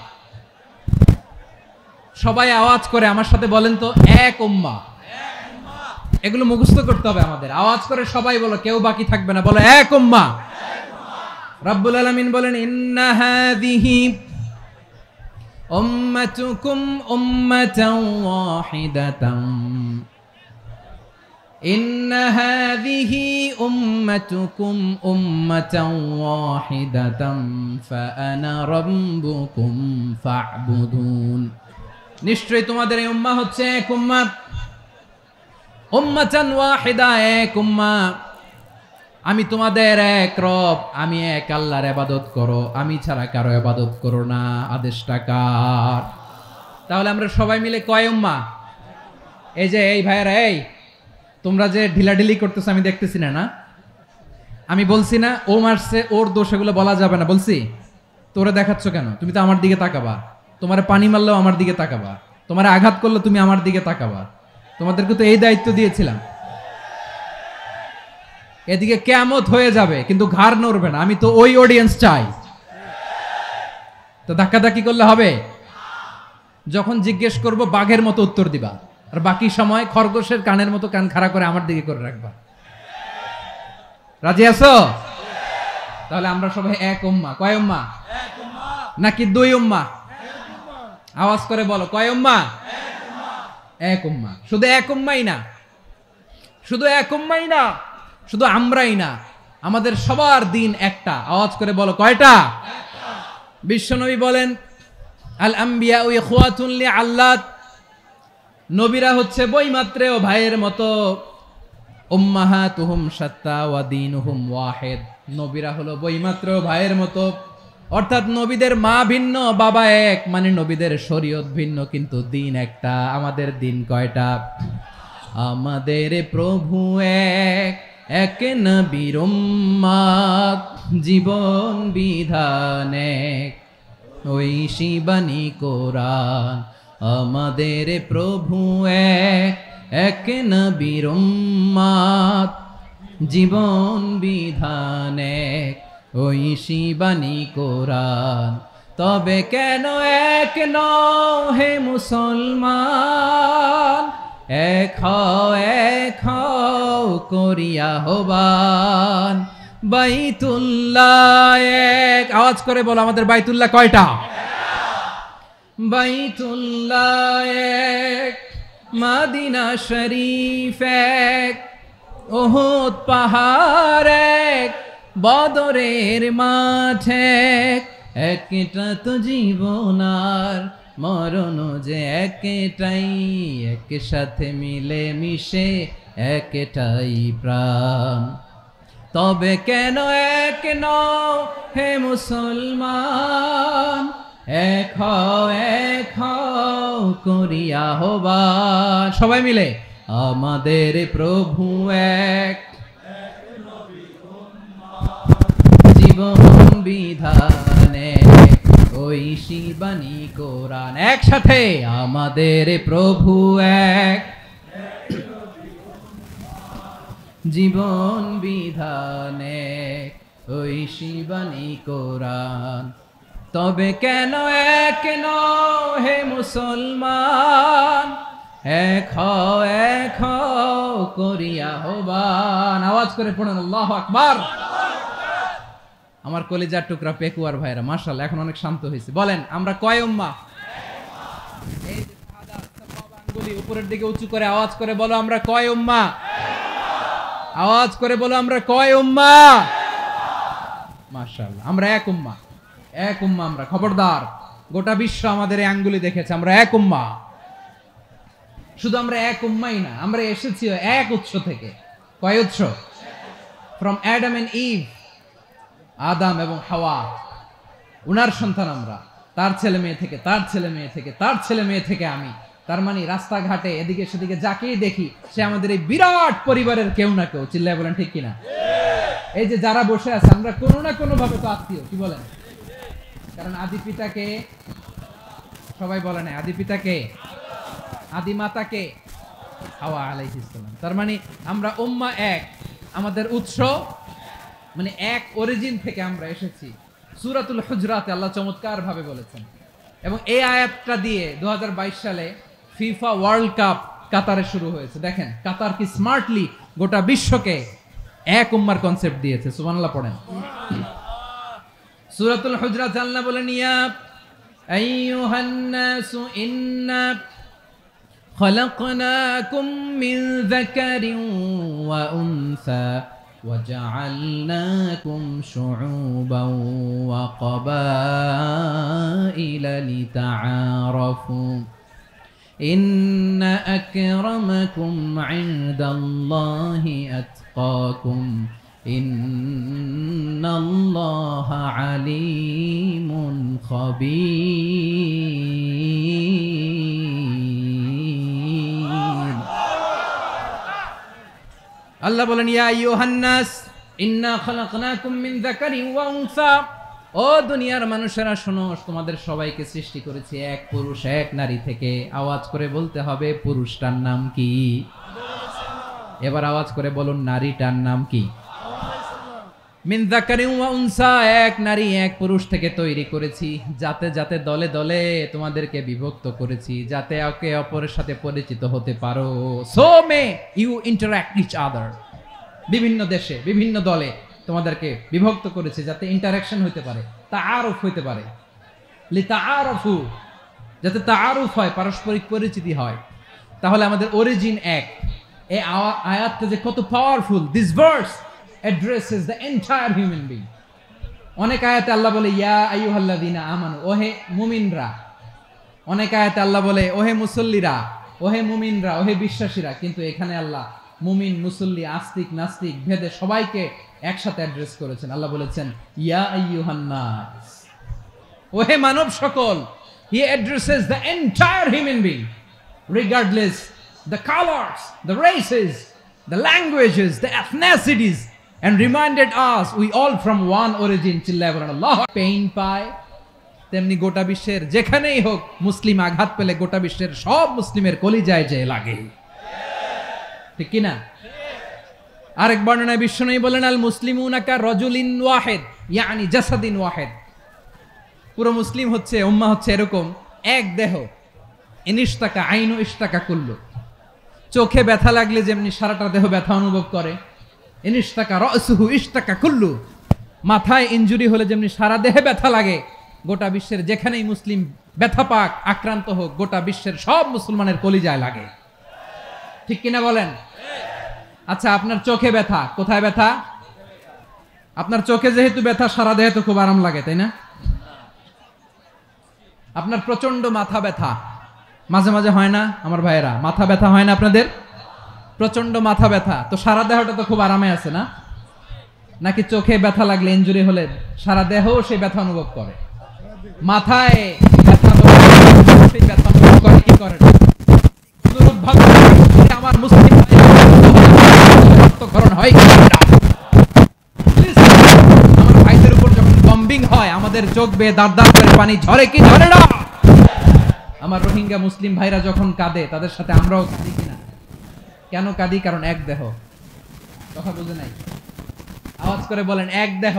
সবাই আওয়াজ করে আমার সাথে বলেন তো, এক উম্মাহ। এগুলো মুখস্থ করতে হবে আমাদের। আওয়াজ করে সবাই বলো, কেউ বাকি থাকবে না, বলো এক উম্মাহ। রব্বুল আলামিন বলেন, ইন্না হাযিহি উম্মাতুকুম উম্মাতান ওয়াহিদাতান, ইন্না হাযিহি উম্মাতুকুম উম্মাতান ওয়াহিদাতান ফাআনা রাব্বুকুম ফা'বুদুন। নিশ্চয়ই তোমাদের এই উম্মাহ হচ্ছে এক উম্মাহ, উম্মাতান ওয়াহিদা, এক উম্মাহ। আমি তোমাদের এক রব, আমি এক আল্লাহর ইবাদত করো, আমি ছাড়া কারো ইবাদত করো না। আদেশটা কার? তাহলে আমরা সবাই মিলে কয় উম্মাহ? এই যে এই ভাইয়েরা, এই তোমরা যে ঢিলাঢিলি করতেছো আমি দেখতেছি না। আমি বলছি না ও মারছে, ওর দোষ, এগুলো বলা যাবে না বলছি? তোরা দেখাচ্ছ কেন? তুমি তো আমার দিকে তাকাবা। তোমারে পানি মারলেও আমার দিকে তাকাবা, তোমারে আঘাত করলে তুমি আমার দিকে তাকাবা। তোমাদেরকে তো এই দায়িত্ব দিয়েছিলাম। এদিকে কিয়ামত হয়ে যাবে কিন্তু ঘাড় নড়বে না। আমি তো ওই অডিয়েন্স চাই। তো ধাক্কাধাক্কি করলে হবে? যখন জিজ্ঞেস করব বাঘের মতো উত্তর দিবা, আর বাকি সময় খরগোশের কানের মতো কান খাড়া করে আমার দিকে করে রাখবা। রাজি আছো? তাহলে আমরা সবাই এক উম্মাহ। কয় উম্মাহ? নাকি দুই উম্মাহ? আওয়াজ করে বলো, কয় উম্মাহ? এক উম্মাহ। শুধু এক উম্মাই না, শুধু এক উম্মাই না, শুধু আমরাই না, আমাদের সবার দিন একটা। আওয়াজ করে বলো, কয়টা? বিশ্বনবী বলেন, আল আম্বিয়া ইখওয়াতুন লিআল্লাত, নবীরা হচ্ছে বৈমাত্রেয় ভাইয়ের মতো। উম্মাহাতুহুম শাত্তা ওয়া দীনুহুম ওয়াহিদ, নবীরা হলো বৈমাত্রেয় ভাইয়ের মতো। অর্থাৎ নবীদের মা ভিন্ন, বাবা এক, মানে নবীদের শরীয়ত ভিন্ন, কিন্তু দিন একটা। আমাদের দিন কয়টা? আমাদের প্রভু এক, এক নবীর উম্মাত, জীবন বিধান এক, ওই শিবানী কোরআন। আমাদের প্রভু এক, এক নবীর উম্মাত, জীবন বিধান এক, ওই শিবানী কোরআন। তবে কেন এক নও হে মুসলমান, এক হও করিয়া হবান। বাইতুল্লাহ এক, আওয়াজ করে বলো, আমাদের বাইতুল্লাহ কয়টা? বাইতুল্লাহ এক, মদিনা শরীফ এক, উহুদ পাহাড় এক, বদরের মাঠ এক। একটা তো জীবন আর মরণ যে একটাই, একসাথে মিলে মিশে একটাই প্রাণ। তবে কেন এক নও হে মুসলমান, এক হও করিয়া হবান। সবাই মিলে, আমাদের প্রভু এক, জীবন বিধানে ওই শিবানী কোরআন। একসাথে, আমাদের প্রভু এক, জীবন বিধানে ওই শিবানী কোরআন। তবে কেন এক নও হে মুসলমান, এক হও করিয়া হবান। আওয়াজ করে পড়ুন আল্লাহু আকবার। আমার কলিজার টুকরা পেকুয়ার ভাইরা, মাশাআল্লাহ, এখন অনেক শান্ত হয়েছে। বলেন, আমরা কয় উম্মাহ? এই যে সাদা সব আঙ্গুলি উপরের দিকে উঁচু করে আওয়াজ করে বলো, আমরা কয় উম্মাহ? আওয়াজ করে বলো, আমরা কয় উম্মাহ? মাশাআল্লাহ, আমরা এক উম্মাহ। এক উম্মাহ আমরা। খবরদার, গোটা বিশ্ব আমাদের এই আঙ্গুলি দেখেছে, আমরা এক উম্মাহ। শুধু আমরা এক উম্মাই না, আমরা এসেছি এক উৎস থেকে। কয় উৎস? ফ্রম অ্যাডাম এন্ড ইভ, আদম এবং হাওয়া, উনার সন্তান আমরা। তার ছেলে মেয়ে থেকে, তার ছেলে মেয়ে থেকে, তার ছেলে মেয়ে থেকে আমি। তার মানে রাস্তাঘাটে এদিকে সেদিকে যাকেই দেখি, সে আমাদের এই বিরাট পরিবারের কেউ না কেউ। চিল্লায় বলেন ঠিক কিনা? এই যে যারা বসে আছে, আমরা কোনো না কোনো ভাবে তো আত্মীয়। কি বলেন? কারণ আদি পিতাকে সবাই বলে না, আদি পিতাকে, আদি মাতাকে হাওয়া আলাইহিস সালাম। তার মানে আমরা উম্মাহ এক, আমাদের উৎস মানে এক অরিজিন থেকে আমরা এসেছি। সূরাতুল হুজরাতে আল্লাহ চমৎকার ভাবে বলেছেন। এবং এই আয়াতটা দিয়ে 2022 সালে ফিফা ওয়ার্ল্ড কাপ কাতারে শুরু হয়েছে। দেখেন কাতার কি স্মার্টলি গোটা বিশ্বকে এক উম্মার কনসেপ্ট দিয়েছে। সুবহানাল্লাহ পড়েন। সূরাতুল হুজরাত আল্লাহ বলেন, ইয়া আইয়ুহান নাসু ইন্না খলাকনাকুম মিন যাকারিন ওয়া উনসা وجعلناكم شعوبا وقبائل لتعارفوا إن أكرمكم عند الله أتقاكم إن الله عليم خبير আল্লাহ বলেন, ইয়া আইয়ুহান নাস ইন্না খালাকনাকুম মিন যাকারিন ওয়া উনসা, ও দুনিয়ার মানুষেরা শোনো, তোমাদের সবাইকে সৃষ্টি করেছি এক পুরুষ এক নারী থেকে। আওয়াজ করে বলতে হবে, পুরুষটার নাম কি? এবার আওয়াজ করে বলুন, নারীটার নাম কি? মিন যাকারিন ওয়া উনসা, এক নারী এক পুরুষ থেকে তৈরি করেছি, যাতে যাতে দলে দলে তোমাদেরকে বিভক্ত করেছি, যাতে একে অপরের সাথে পরিচিত হতে পারো। So may you interact each other. বিভিন্ন দেশে বিভিন্ন দলে তোমাদেরকে বিভক্ত করেছে যাতে ইন্টারাকশন হতে পারে, তাআরুফ হতে পারে। লিতাআরফু, যাতে তাআরুফ হয়, পারস্পরিক পরিচিতি হয়। তাহলে আমাদের অরিজিন এক। এই আয়াতটা যে কত powerful! This verse addresses the entire human being. অনেক আয়াতে আল্লাহ বলে ইয়া আইয়ুহাল্লাযীনা আমানু, ওহে মুমিনরা। অনেক আয়াতে আল্লাহ বলে ওহে মুসল্লিরা, ওহে মুমিনরা, ওহে বিশ্বাসীরা। কিন্তু এখানে আল্লাহ মুমিন, মুসল্লি, আস্তিক, নাস্তিক ভেদে সবাইকে একসাথে অ্যাড্রেস করেছেন। আল্লাহ বলেছেন ইয়া আইয়ুহান নাস, ওহে মানব সকল। He addresses the entire human being, regardless the colors, the races, the languages, the ethnicities, and reminded us we all from one origin. Allah pain পায়, তেমনি গোটা বিশ্বের যেখানেই হোক মুসলিম আঘাত পেলে গোটা বিশ্বের সব মুসলিমের কলিজায় যে লাগে, ঠিক কি না? আরেক বর্ণনায় বিশ্বনবী বলেন আল মুসলিমুনা কা রাজুলিন ওয়াহিদ, ইয়ানি জাসাদিন ওয়াহিদ। পুরো মুসলিম হচ্ছে, উম্মাহ হচ্ছে এরকম এক দেহ। ইনিশতাকা আইনু ইশতাকা কুল্লু, চোখে ব্যথা লাগলে যেমনি সারাটা দেহ ব্যথা অনুভব করে, ইনিশতাকা রাসুহু ইশতাকা কুল্লু, মাথায় ইনজুরি হলে যেমনি সারা দেহে ব্যথা লাগে, গোটা বিশ্বের যেখানেই মুসলিম ব্যথা পাক, আক্রান্ত হোক, গোটা বিশ্বের সব মুসলমানের কলিজায় লাগে, ঠিক কিনা বলেন? আচ্ছা, আপনার চোখে ব্যথা, কোথায় ব্যথা? আপনার চোখে যেহেতু ব্যথা, সারা দেহে তো খুব আরাম লাগে, তাই না? আপনার প্রচন্ড মাথা ব্যথা মাঝে মাঝে হয় না আমার ভাইয়েরা? মাথা ব্যথা হয় না আপনাদের? প্রচন্ড মাথা ব্যথা, তো সারা দেহটা তো খুব আরামে আছে না? নাকি চোখে ব্যথা লাগলে, ইনজুরি হলে সারা দেহ সেই ব্যথা অনুভব করে? মাথায় ব্যথা সেই ব্যথা অনুভব করে কি করে না? আমার মুসলিম রক্তক্ষরণ হয় কি না? আমার ভাইদের উপর যখন বম্বিং হয়, আমাদের চোখ বেয়ে দাঁড় দাঁড় করে পানি ঝরে কি ঝরে না? আমার রোহিঙ্গা মুসলিম ভাইরা যখন কাঁদে, তাদের সাথে আমরাও কাঁদি কিনা? কেন কাঁদি? কারণ এক দেহ। কথা বুঝে নাই? আওয়াজ করে বলেন এক দেহ।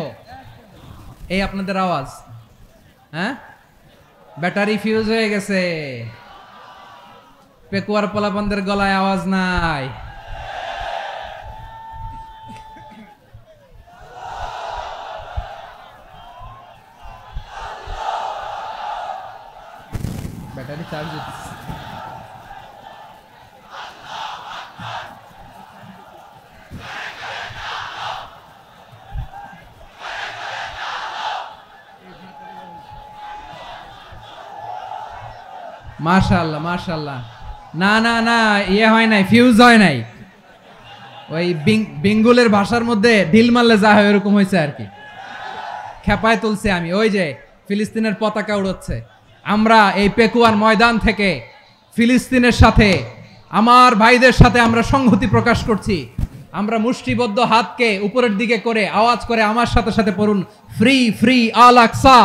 এই আপনাদের আওয়াজ, হ্যাঁ? ব্যাটারি ফিউজ হয়ে গেছে, পেকুয়ার পোলাপানদের গলায় আওয়াজ নাই। ব্যাটারি চার্জ হচ্ছে। মাশাআল্লাহ মাশাআল্লাহ। না না না, ইয়ে হয় নাই, ফিউজ হয় নাই। ওই বেঙ্গলের ভাষার মধ্যে ঢিল মারলে যা হয় এরকম হয়েছে আর কি। খেপায় তুলছে আমি। ওই যে ফিলিস্তিনের পতাকা উড়াচ্ছে। আমরা এই পেকুয়ার ময়দান থেকে ফিলিস্তিনের সাথে, আমার ভাইদের সাথে আমরা সংহতি প্রকাশ করছি। আমরা মুষ্টিবদ্ধ হাতকে উপরের দিকে করে আওয়াজ করে আমার সাথে সাথে পড়ুন, ফ্রি ফ্রি আল আকসা।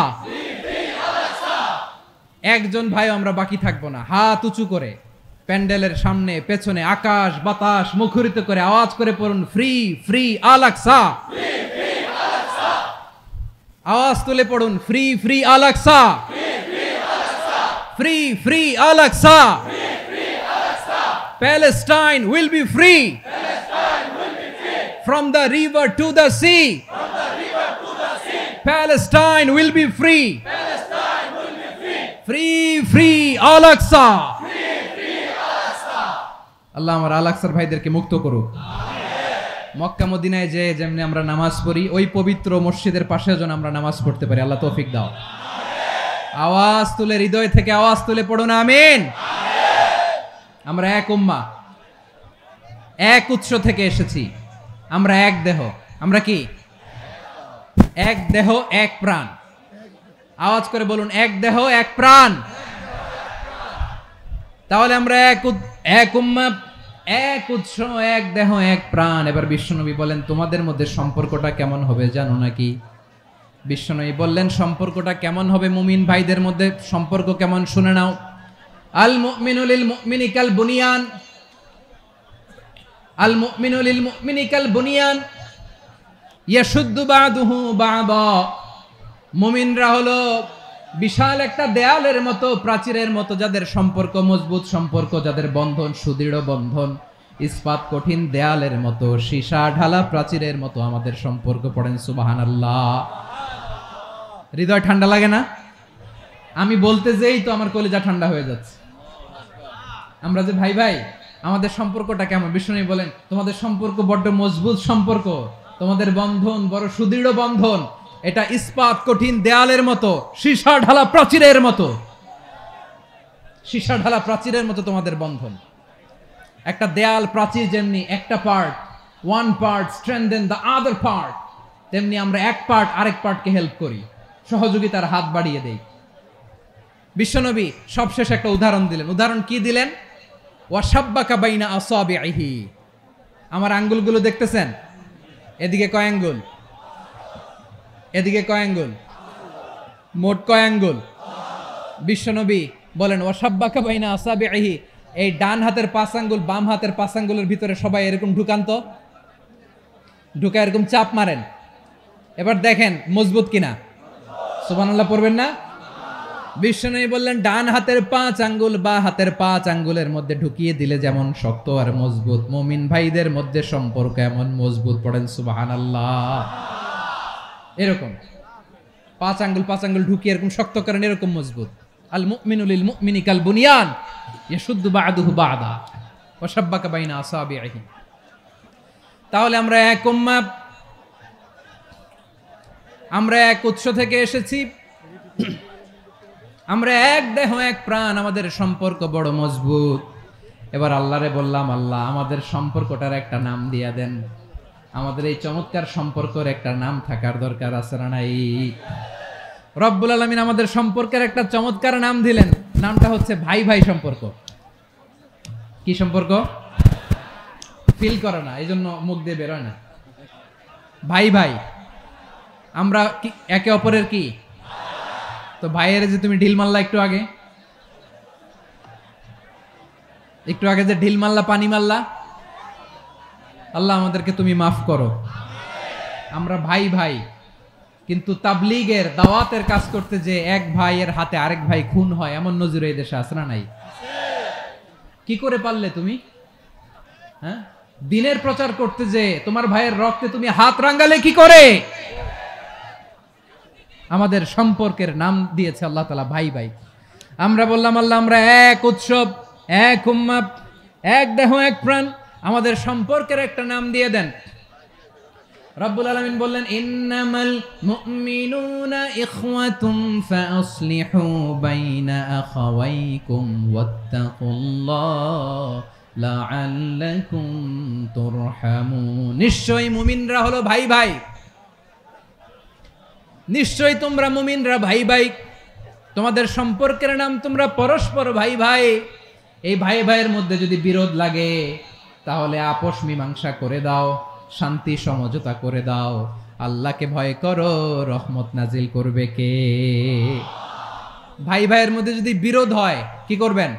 একজন ভাই আমরা বাকি থাকবো না। হাত উঁচু করে প্যান্ডেলের সামনে পেছনে আকাশ বাতাস মুখরিত করে আওয়াজ করে পড়ুন, ফ্রি ফ্রি আল আকসা। আওয়াজ তুলে পড়ুন, free free Al Aqsa, free free Al Aqsa. Palestine will be free from the river to the sea. Palestine will be free. Free free Al Aqsa. আল্লাহ আমার আল আকসার ভাইদেরকে মুক্ত করুক। মক্কা মদিনায় যে যেমনি আমরা নামাজ পড়ি, ওই পবিত্র মসজিদের পাশে যেন আমরা নামাজ পড়তে পারি। আল্লাহ তৌফিক দাও। আওয়াজ তুলে, হৃদয় থেকে আওয়াজ তুলে পড়ুন আমিন। আমরা এক উম্মাহ, এক উৎস থেকে এসেছি। আমরা এক দেহ। আমরা কি? এক দেহ এক প্রাণ। আওয়াজ করে বলুন, এক দেহ এক প্রাণ। তাহলে আমরা এক উম্মাহ, এক উৎস, এক দেহ এক প্রাণ। এবার বিশ্বনবী বলেন, তোমাদের মধ্যে সম্পর্কটা কেমন হবে জানো নাকি? বিশ্বনবী বললেন, সম্পর্কটা কেমন হবে মুমিন ভাইদের মধ্যে? সম্পর্ক কেমন শুনে নাও। আল মুমিনু লিল মুমিনি কাল বুনিয়ান, আল মুমিনু লিল মুমিনি কাল বুনিয়ান ইয়াশুদ্দু বাদুহু বাদা, মুমিনরা হলো বিশাল একটা দেয়ালের মতো, প্রাচীরের মতো, যাদের সম্পর্ক মজবুত সম্পর্ক, যাদের বন্ধন সুদৃঢ় বন্ধন, ইস্পাত কঠিন দেয়ালের মতো, সীসা ঢালা প্রাচীরের মতো আমাদের সম্পর্ক। পড়েন সুবহানাল্লাহ। হৃদয় ঠান্ডা লাগে না? আমি বলতে যেই তো আমার কলিজা ঠান্ডা হয়ে যাচ্ছে। আমরা যে ভাই ভাই, আমাদের সম্পর্কটা কেমন? বিষ্ণু বলেন তোমাদের সম্পর্ক বড্ড মজবুত সম্পর্ক, তোমাদের বন্ধন বড় সুদৃঢ় বন্ধন, এটা ইস্পাত কঠিন দেয়ালের মতো, সীসা ঢালা প্রাচীরের মতো, সীসা ঢালা প্রাচীরের মতো তোমাদের বন্ধন। একটা দেয়াল প্রাচীর যেমনি একটা part, one part strengthen the other part, তেমনি আমরা এক পার্ট আরেক পার্টকে হেল্প করি, সহযোগিতার হাত বাড়িয়ে দেই। বিশ্বনবী সবশেষ একটা উদাহরণ দিলেন। উদাহরণ কি দিলেন? ওয়াশাব্বাকা বাইনা আসাবিহি, আমার আঙ্গুলগুলো দেখতেছেন? এদিকে কয় আঙ্গুল, এদিকে কয় আঙ্গুল, মোট কয় আঙ্গুল? বিশ্বনবী বলেন ওয়াশাব্বাকা বাইনা আসাবিহি, এই ডান হাতের 5 আঙ্গুল বাম হাতের 5 আঙ্গুলের ভিতরে সবাই এরকম ঢুকান তো, ঢুকা এরকম চাপ মারেন, এবার দেখেন মজবুত কিনা। সুবহানাল্লাহ পড়বেন না? বিশ্বনবী বললেন ডান হাতের 5 আঙ্গুল বা হাতের 5 আঙ্গুলের মধ্যে ঢুকিয়ে দিলে যেমন শক্ত আর মজবুত, মুমিন ভাইদের মধ্যে সম্পর্ক এমন মজবুত। পড়েন সুবহানাল্লাহ। এরকম 5 আঙ্গুল ঢুকিয়ে এরকম শক্ত করেন, এরকম মজবুত। আল মুমিনু লিল মুমিনি কাল বুনিয়ান ইয়াশুদ্দু বা'দুহু বা'দা ওয়া শাব্বাকা বাইনা আসাবিহি। তাহলে আমরা এক উম্মাহ, আমরা এক উৎস থেকে এসেছি, আমরা এক দেহ এক প্রাণ, আমাদের সম্পর্ক বড় মজবুত। এবার আল্লাহরে বললাম, আল্লাহ আমাদের সম্পর্কটার একটা নাম দিয়া দেন, আমাদের এই চমৎকার সম্পর্কের একটা নাম থাকার দরকার আছে না নাই? রব্বুল আলামিন আমাদের সম্পর্কের একটা চমৎকার নাম দিলেন, নামটা হচ্ছে ভাই ভাই সম্পর্ক। কি সম্পর্ক? ফিল করে না, এই জন্য মুখ দিয়ে বেরোয় না। ভাই ভাই, আমরা কি একে অপরের কি? তো ভাইয়ের যে তুমি ঢিল মারলা একটু আগে, একটু আগে যে ঢিল মারলা, পানি মারলা, আল্লাহ আমাদেরকে তুমি মাফ করো। আমরা ভাই ভাই, কিন্তু তাবলীগের দাওয়াতের কাজ করতে যে এক ভাইয়ের হাতে আরেক ভাই খুন হয়, এমন নজির এই দেশে আছে না নাই? কি করে পারলে তুমি? হ্যাঁ, দিনের প্রচার করতে যে তোমার ভাইয়ের রক্তে তুমি হাত রাঙ্গালে কি করে? আমাদের সম্পর্কের নাম দিয়েছে আল্লাহ তাআলা ভাই ভাই। আমরা বললাম আল্লাহ আমরা এক উৎসব, এক উম্মাহ, এক দেহ এক প্রাণ, আমাদের সম্পর্কের একটা নাম দিয়ে দেন। রব্বুল আলামিন বললেন ইন্নামাল মুমিনুনা ইখওয়াতুম ফাআসলিহু বাইনা আখাওয়াইকুম ওয়াত্তাকুল্লাহ লাআল্লাকুম তুরহামুন। নিশ্চয়ই মুমিনরা হলো ভাই ভাই, নিশ্চয়ই তোমরা মুমিনরা ভাই ভাই, তোমাদের সম্পর্কের নাম তোমরা পরস্পর ভাই ভাই। এই ভাই ভাইয়ের মধ্যে যদি বিরোধ লাগে তাহলে আপোষ মীমাংসা করে দাও, শান্তি সমঝোতা করে দাও। আল্লাহকে ভয় করো, রহমত নাজিল করবে কে? ভাই ভাইয়ের মধ্যে যদি বিরোধ হয় কি করবেন?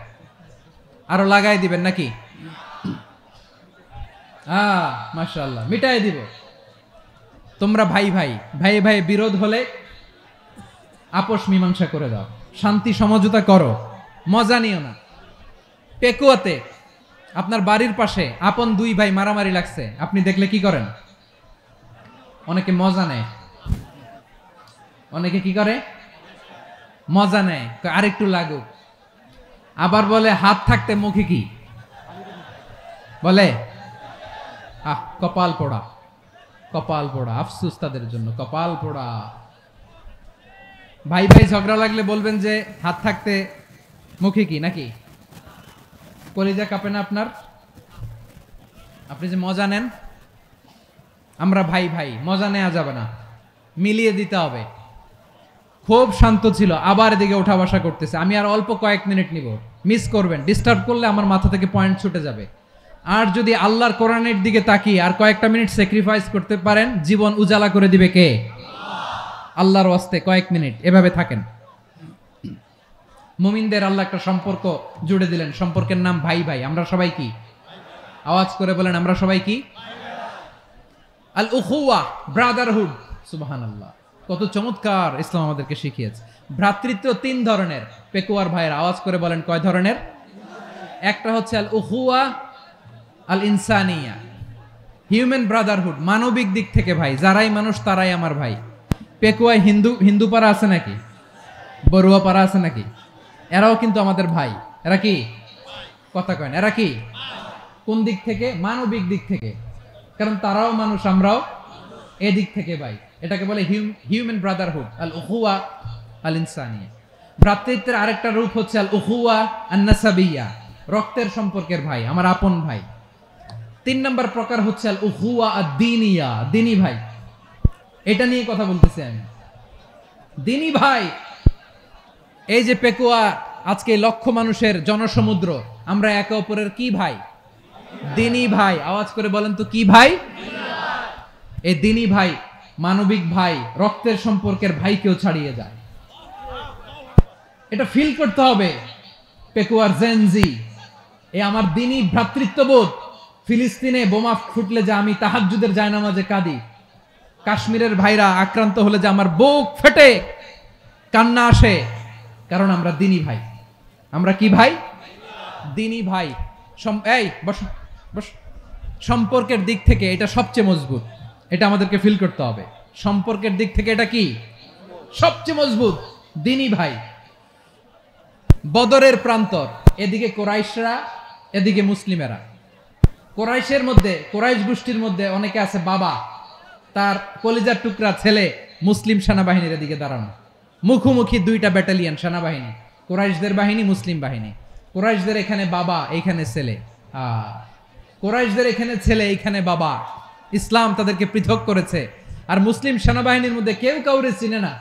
আরো লাগাই দিবেন নাকি? মাশাআল্লাহ, মিটাই দিব। তোমরা ভাই ভাই, ভাই ভাই বিরোধ হলে আপোষ মীমাংসা করে দাও, শান্তি সমঝোতা করো, মজা নিও না। পেকুয়াতে আপনার বাড়ির পাশে আপন 2 ভাই মারামারি লাগছে, আপনি দেখলে কি করেন? অনেকে মজা নেয়, অনেকে কি করে? মজা নেয়, আরেকটু লাগুক। আবার বলে হাত থাকতে মুখে কি বলে? কপাল পোড়া, কপাল পোড়া। আফসোস তাদের জন্য, কপাল পোড়া। ভাই ভাই ঝগড়া লাগলে বলবেন যে হাত থাকতে মুখে কি, নাকি? কলিজা কাঁপে না আপনার? আপনি যে মজা নেন। আমরা ভাই ভাই, মজা নেওয়া যাবে না, মিলিয়ে দিতে হবে। খুব শান্ত ছিল, আবার এদিকে ওঠা বসা করতেছে। আমি আর অল্প কয়েক মিনিট নিব, মিস করবেন। ডিস্টার্ব করলে আমার মাথা থেকে পয়েন্ট ছুটে যাবে। আর যদি আল্লাহর কোরআনের দিকে তাকিয়ে আর কয়েকটা মিনিট স্যাক্রিফাইস করতে পারেন, জীবন উজালা করে দিবে কে? আল্লাহর ওয়াস্তে কয়েক মিনিট এভাবে থাকেন। মুমিনদের আল্লাহ একটা সম্পর্ক জুড়ে দিলেন, সম্পর্কের নাম ভাই ভাই। আমরা সবাই কি? আওয়াজ করে বলেন, আমরা সবাই কি? আল উখুয়া, ব্রাদারহুড। সুবহানাল্লাহ, কত চমৎকার ইসলাম আমাদেরকে শিখিয়েছে। ভ্রাতৃত্ব 3 ধরনের। পেকুয়ার ভাইয়ের আওয়াজ করে বলেন কয় ধরনের? একটা হচ্ছে আল উখুয়া আল ইনসানিয়া, হিউম্যান ব্রাদারহুড, মানবিক দিক থেকে ভাই, যারাই মানুষ তারাই আমার ভাই। পেকুয়ায় হিন্দু পাড়া আছে নাকি? বড়ুয়া পাড়া আছে নাকি? এরাও কিন্তু আমাদের ভাই। এরা কি? কথা কয় না, এরা কি? কোন দিক থেকে? মানবিক দিক থেকে, কারণ তারাও মানুষ, আমরাও এদিক থেকে ভাই। এটাকে বলে হিউম্যান ব্রাদারহুড, আল উখুয়া আল ইনসানিয়া। ভ্রাতৃত্বের আরেকটা রূপ হচ্ছে আল উখুয়া আন নাসাবিয়া, রক্তের সম্পর্কের ভাই, আমার আপন ভাই। 3 নম্বর প্রকার হচ্ছে আল উখুয়া আদ-দীনিয়া, দিনী ভাই। এটা নিয়ে কথা বলতেছি আমি, দিনী ভাই। এই যে পেকুয়া, আজকে লক্ষ মানুষের জনসমুদ্র, আমরা একে অপরের কি ভাই? দিনী ভাই। আওয়াজ করে বলেন তো কি ভাই? এই দিনী ভাই, মানবিক ভাই, রক্তের সম্পর্কের ভাইকেও ছাড়িয়ে যায়। এটা ফিল করতে হবে। পেকুয়ার জেনজি, এই আমার দিনী ভ্রাতৃত্ববোধ। ফিলিস্তিনে বোমা ফুটলে যে আমি তাহাজ্জুদের জায়নামাজে কাঁদি, কাশ্মীরের ভাইরা আক্রান্ত হলে যে আমার বুক ফেটে কান্না আসে, কারণ আমরা দিনী ভাই। আমরা কি ভাই? দিনী ভাই। এই বস বস। সম্পর্কের দিক থেকে এটা সবচেয়ে মজবুত, এটা আমাদেরকে ফিল করতে হবে। সম্পর্কের দিক থেকে এটা কি? সবচেয়ে মজবুত, দিনী ভাই। বদরের প্রান্তর, এদিকে কোরাইশরা, এদিকে মুসলিমেরা। কোরাইশের মধ্যে, কোরাইশ গোষ্ঠীর মধ্যে অনেকে আছে বাবা, তার কলিজার টুকরা ছেলে মুসলিম সেনাবাহিনীর এদিকে দাঁড়ানো, মুখোমুখি 2টা ব্যাটালিয়ন সেনাবাহিনী, কোরাইশদের বাহিনী, মুসলিম বাহিনী। কোরাইশদের এখানে বাবা, এইখানে ছেলে। কোরাইশদের এখানে ছেলে, এইখানে বাবা। ইসলাম তাদেরকে পৃথক করেছে। আর মুসলিম সেনাবাহিনীর মধ্যে কেউ কাউরে চিনে না,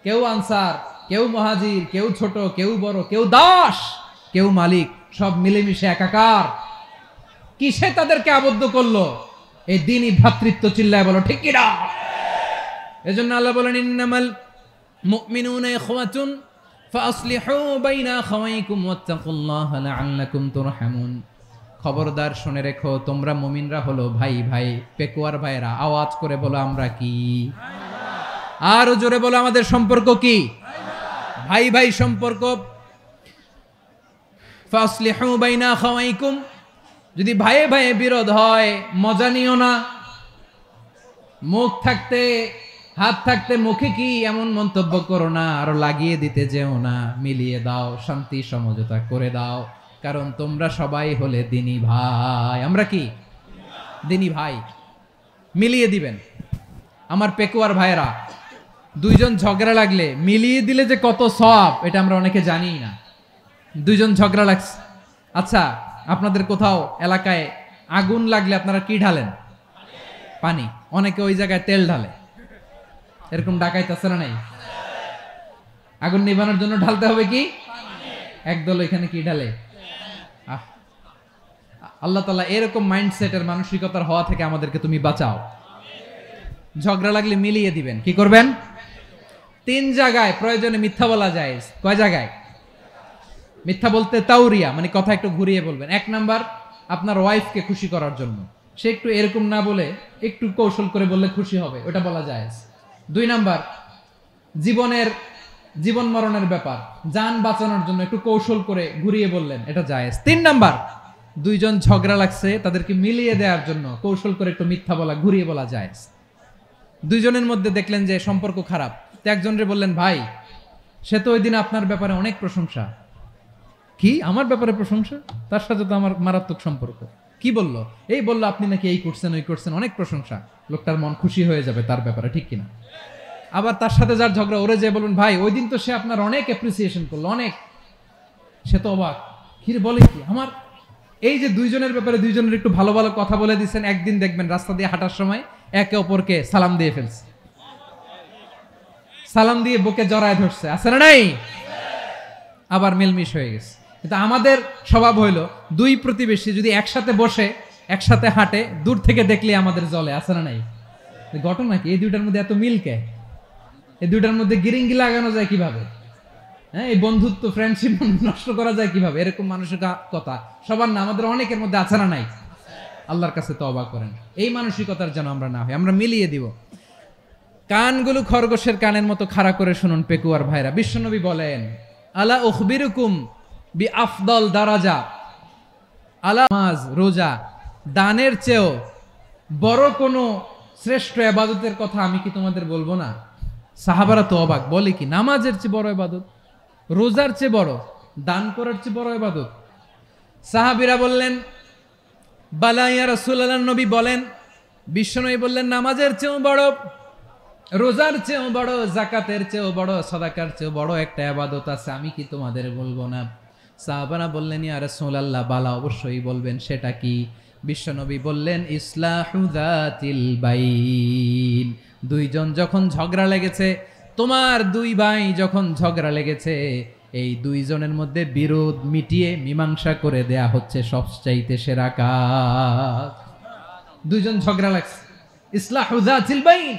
কেউ আনসার, কেউ মুহাজির, কেউ ছোট, কেউ বড়, কেউ দাস, কেউ মালিক, সব মিলেমিশে একাকার। কিসে তাদেরকে আবদ্ধ করলো? এই দিনই ভ্রাতৃত্ব। চিল্লায় বলো ঠিক কি না? এজন্য আল্লাহ বলেন, ইন্নামাল মুমিনুনা ইখওয়াতুন ফাসলিহু বাইনা আখাওয়াইকুম ওয়াত্তাকুল্লাহা লাআল্লাকুম তুরহামুন। খবরদার শুনে রেখো, তোমরা মুমিনরা হলো ভাই ভাই। পেকুয়ার ভাইরা আওয়াজ করে বলো আমরা কি? আরো জোরে বলো আমাদের সম্পর্ক কি? ভাই ভাই সম্পর্ক। ফাসলিহু বাইনা আখাওয়াইকুম, যদি ভাইয়ে ভাইয়ে বিরোধ হয় মজা নিও না। মুখ থাকতে, হাত থাকতে মুখে কি এমন মন্তব্য করো না, আরো লাগিয়ে দিতে যেও না। মিলিয়ে দাও, শান্তি সমঝোতা করে দাও, কারণ তোমরা সবাই হলে দিনী ভাই। আমরা কি? দিনী ভাই। মিলিয়ে দিবেন। আমার পেকুয়ার ভাইয়েরা, 2 জন ঝগড়া লাগলে মিলিয়ে দিলে যে কত সওয়াব, এটা আমরা অনেকে জানি না। 2 জন ঝগড়া লাগছে, আচ্ছা আপনাদের কোথাও এলাকায় আগুন লাগলে আপনারা কি ঢালেন? পানি। অনেকে ওই জায়গায় তেল ঢালে। এরকম ডাকাইতে আছে না নাই? আগুন নিভানোর জন্য ঢালতে হবে কি? একদল এখানে কি ঢালে? আল্লাহ তাআলা এরকম মাইন্ডসেটের, মানসিকতার হওয়া থেকে আমাদেরকে তুমি বাঁচাও। ঝগড়া লাগলে মিলিয়ে দিবেন। কি করবেন? 3 জায়গায় প্রয়োজনে মিথ্যা বলা যায়। কয় জায়গায় মিথ্যা বলতে? তাওরিয়া, মানে কথা একটু ঘুরিয়ে বলবেন। 1 নাম্বার, আপনার ওয়াইফকে খুশি করার জন্য, সে একটু এরকম না বলে একটু কৌশল করে বললে খুশি হবে, ওটা বলা যায়। 2 নাম্বার, জীবন মরণের ব্যাপার, জান বাঁচানোর জন্য একটু কৌশল করে ঘুরিয়ে বললেন, এটা জায়েজ। 3 নাম্বার, 2 জন ঝগড়া লাগছে, তাদেরকে মিলিয়ে দেওয়ার জন্য কৌশল করে একটু মিথ্যা বলা, ঘুরিয়ে বলা জায়েজ। 2 জনের মধ্যে দেখলেন যে সম্পর্ক খারাপ, তো একজনরে বললেন, ভাই সে তো ওই দিন আপনার ব্যাপারে অনেক প্রশংসা। কি আমার ব্যাপারে প্রশংসা? তার সাথে তো আমার মারাত্মক সম্পর্ক। কি বললো? এই বললো আপনি নাকি এই করছেন, ওই করছেন, অনেক প্রশংসা। লোকটার মন খুশি হয়ে যাবে তার ব্যাপারে, ঠিক কিনা? আবার তার সাথে যার ঝগড়া, ওরে যে বলুন, ভাই ওই দিন তো সে আপনার অনেক অ্যাপ্রিসিয়েশন করলো, অনেক। সে তো অবাক, কি বলে কি আমার? এই যে 2 জনের ব্যাপারে 2 জনের একটু ভালো ভালো কথা বলে দিচ্ছেন, একদিন দেখবেন রাস্তা দিয়ে হাঁটার সময় একে অপরকে সালাম দিয়ে ফেলছে, সালাম দিয়ে বুকে জড়ায় ধরছে, আছে না নাই? আবার মিলমিশ হয়ে গেছে। কিন্তু আমাদের স্বভাব হইলো, 2 প্রতিবেশী যদি একসাথে বসে একসাথে হাঁটে, দূর থেকে দেখলে আমাদের জলে, আছে না নাই? ঘটনা কি? এই 2টার মধ্যে এত মিল কে? এই 2টার মধ্যে গিরিঙ্গি লাগানো যায় কিভাবে? হ্যাঁ, এই বন্ধুত্ব, ফ্রেন্ডশিপ নষ্ট করা যায় কিভাবে? এরকম মানুষের কথা সবার না, আমাদের অনেকের মধ্যে আছে না নাই? আল্লাহর কাছে তওবা করেন। এই মানসিকতার যেন আমরা না হই, আমরা মিলিয়ে দিব। কানগুলো খরগোশের কানের মতো খাড়া করে শুনুন পেকুয়ার ভাইরা। বিশ্বনবী বলেন, আলা উখবিরুকুম বি আফদল দারাজা, আলা নামাজ রোজা দানের চেয়েও বড় কোনো শ্রেষ্ঠ ইবাদতের কথা আমি কি তোমাদের বলবো না? সাহাবারা তো অবাক, বলে কি নামাজের চেয়ে বড় ইবাদত, রোজার চেয়ে বড়, দান করার চেয়ে বড় ইবাদত? সাহাবীরা বললেন, বালা ইয়া রাসূলুল্লাহ, নবী বলেন। বিশ্বনবী বললেন, নামাজের চেয়েও বড়, রোজার চেয়েও বড়, যাকাতের চেয়েও বড়, সাদাকার চেয়েও বড় একটা ইবাদত আছে, আমি কি তোমাদের বলবো না? সাহাবারা বললেন, ইয়া রাসূলুল্লাহ, বালা, অবশ্যই বলবেন, সেটা কি? বিশ্বনবী বললেন, ইসলাহু যাতিল বাইন। দুইজন যখন ঝগড়া লেগেছে, তোমার দুই ভাই যখন ঝগড়া লেগেছে, এই দুইজনের মধ্যে বিরোধ মিটিয়ে মীমাংসা করে দেয়া হচ্ছে সবচাইতে সেরা কাজ। দুইজন ঝগড়া লাগছে, ইসলাহু যাতিল বাইন,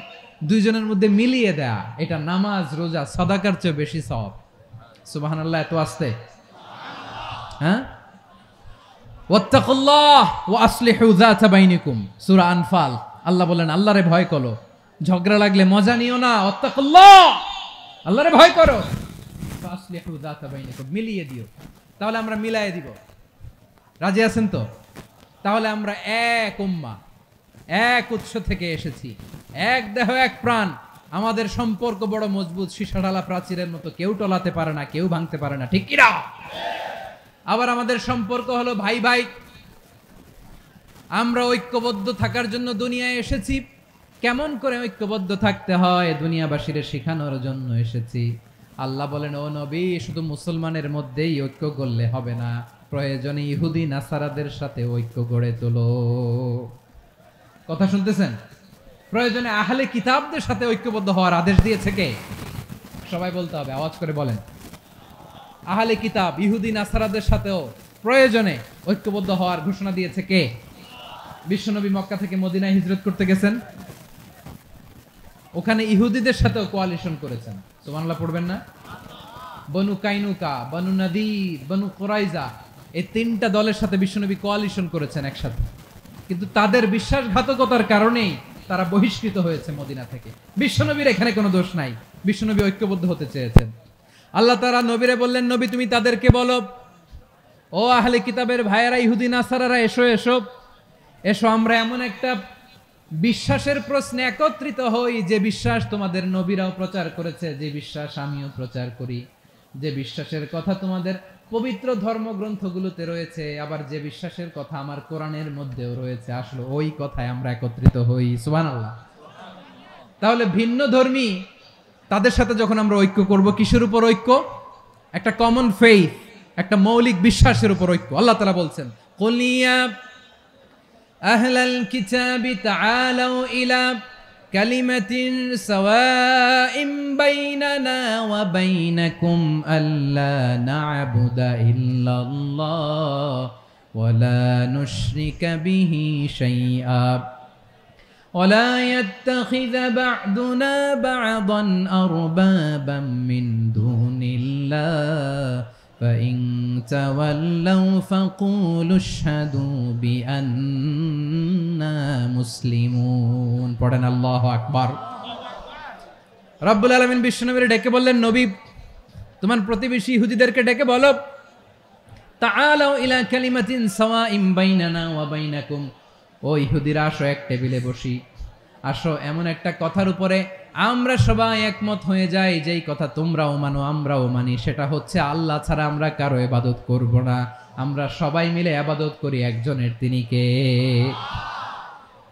দুইজনের মধ্যে মিলিয়ে দেয়া, এটা নামাজ রোজা সাদাকার চেয়ে বেশি সওয়াব। সুবহানাল্লাহ, এত আসতে, হ্যাঁ? ওয়াত্তাকুল্লাহ ওয়া আসলিহু যাতা বাইনিকুম, সূরা আনফাল। আল্লাহ বলেন, আল্লাহরে ভয় করো, ঝগড়া লাগলে মজা নিও না, ওয়াত্তাকুল্লাহ, আল্লাহরে ভয় করো, ওয়া আসলিহু যাতা বাইনিকুম, মিলিয়ে দিও। তাহলে আমরা মিলায়ে দিব, রাজি আছেন তো? তাহলে আমরা এক উম্মাহ, এক উৎস থেকে এসেছি, এক দেহ এক প্রাণ, আমাদের সম্পর্ক বড় মজবুত, সীসাঢালা প্রাচীরের মতো, কেউ টলাতে পারে না, কেউ ভাঙতে পারে না, ঠিক কিনা? আবার আমাদের সম্পর্ক হলো ভাই ভাই, আমরা ঐক্যবদ্ধ থাকার জন্য দুনিয়ায় এসেছি। কেমন করে ঐক্যবদ্ধ থাকতে হয় দুনিয়াবাসীরে শেখানোর জন্য এসেছি। আল্লাহ বলেন, ও নবী, শুধু মুসলমানের মধ্যেই ঐক্য করলে হবে না, প্রয়োজনে ইহুদি নাসারাদের সাথে ঐক্য গড়ে তোলো। কথা শুনতেছেন? প্রয়োজনে আহলে কিতাবদের সাথে ঐক্যবদ্ধ হওয়ার আদেশ দিয়েছে কে? সবাই বলতে হবে, আওয়াজ করে বলেন। আহলে কিতাব ইহুদি নাসারাদের সাথেও প্রয়োজনে ঐক্যবদ্ধ হওয়ার ঘোষণা দিয়েছে কে? বিশ্বনবী মক্কা থেকে মদিনায় হিজরত করতে গেছেন, ওখানে ইহুদিদের সাথেও কোয়ালিশন করেছেন। সুবহানাল্লাহ পড়বেন না? বনু কাইনুকা, বনু নাদির, বনু কুরাইজা, এই তিনটা দলের সাথে বিশ্বনবী কোয়ালিশন করেছেন একসাথে, কিন্তু তাদের বিশ্বাসঘাতকতার কারণেই তারা বহিষ্কৃত হয়েছে মদিনা থেকে। বিশ্বনবীর এখানে কোনো দোষ নাই, বিশ্বনবী ঐক্যবদ্ধ হতে চেয়েছেন। আল্লাহ তাআলা নবীরে বললেন, নবী তুমি তাদেরকে বলো, ও আহলে কিতাবের ভাইয়েরা, ইহুদি নাসারারা, এসো এসো এসো, আমরা এমন একটা বিশ্বাসের প্রশ্নে একত্রিত হই, যে বিশ্বাস তোমাদের নবীরাও প্রচার করেছে, যে বিশ্বাস আমিও প্রচার করি, যে বিশ্বাসের কথা তোমাদের পবিত্র ধর্মগ্রন্থগুলোতে রয়েছে, আবার যে বিশ্বাসের কথা আমার কোরআনের মধ্যেও রয়েছে, আসলে ওই কথায় আমরা একত্রিত হই। সুবহানাল্লাহ। তাহলে ভিন্ন ধর্মী তাদের সাথে যখন আমরা ঐক্য করব, কিসের উপর ঐক্য? একটা কমন ফেইথ, একটা মৌলিক বিশ্বাসের উপর ঐক্য। আল্লাহ তাআলা বলছেন, কুল ইয়া আহলাল কিতাবি তাআলাউ ইলা কালিমাতিন সাওয়াইন বাইনানা ওয়া বাইনাকুম আল্লা না'বুদা ইল্লাল্লাহ ওয়া লা নুশরিকা বিহি শাইআ ولا يتخذ بعضنا بعضا أربابا من دون الله فإن تولوا فقولوا اشهدوا بأننا مسلمون। পড়েন আল্লাহু আকবার। রব্বুল আলামিন বিশ্বনবীর ডেকে বললেন, নবী তোমার প্রতিবেশী ইহুদিদেরকে ডেকে বলো, তাআলাউ ইলা কালিমাতিন সাওয়াইন বাইনানা ওয়া বাইনাকুম, ও ইহুদিরা, আসো এক টেবিলে বসি, আসো এমন একটা কথার উপরে আমরা সবাই একমত হয়ে যাই, যেই কথা তোমরাও মানো আমরাও মানি, সেটা হচ্ছে আল্লাহ ছাড়া আমরা কারো ইবাদত করব না, আমরা সবাই মিলে ইবাদত করি একজনের, তিনি কে?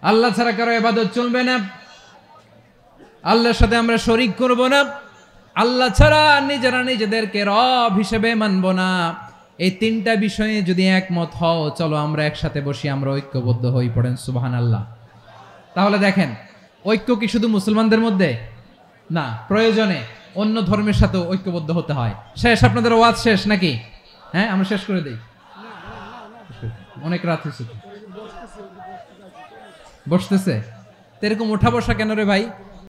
আল্লাহ ছাড়া কারো ইবাদত চলবে না, আল্লাহর সাথে আমরা শরীক করব না, আল্লাহ ছাড়া নিজেরা নিজেদেরকে রব হিসেবে মানব না। এই তিনটা বিষয়ে যদি একমত হও, চলো আমরা একসাথে বসি, আমরা ঐক্যবদ্ধ হই। পড়েন সুবহানাল্লাহ। তাহলে দেখেন, ঐক্য কি শুধু মুসলমানদের মধ্যে না, প্রয়োজনে অন্য ধর্মের সাথে ঐক্যবদ্ধ হতে হয়। শেষ? আপনাদের ওয়াজ শেষ নাকি? হ্যাঁ, আমরা শেষ করে দেই, অনেক রাত হয়েছে। বসতেছে এরকম ওঠা বসা কেন রে ভাই?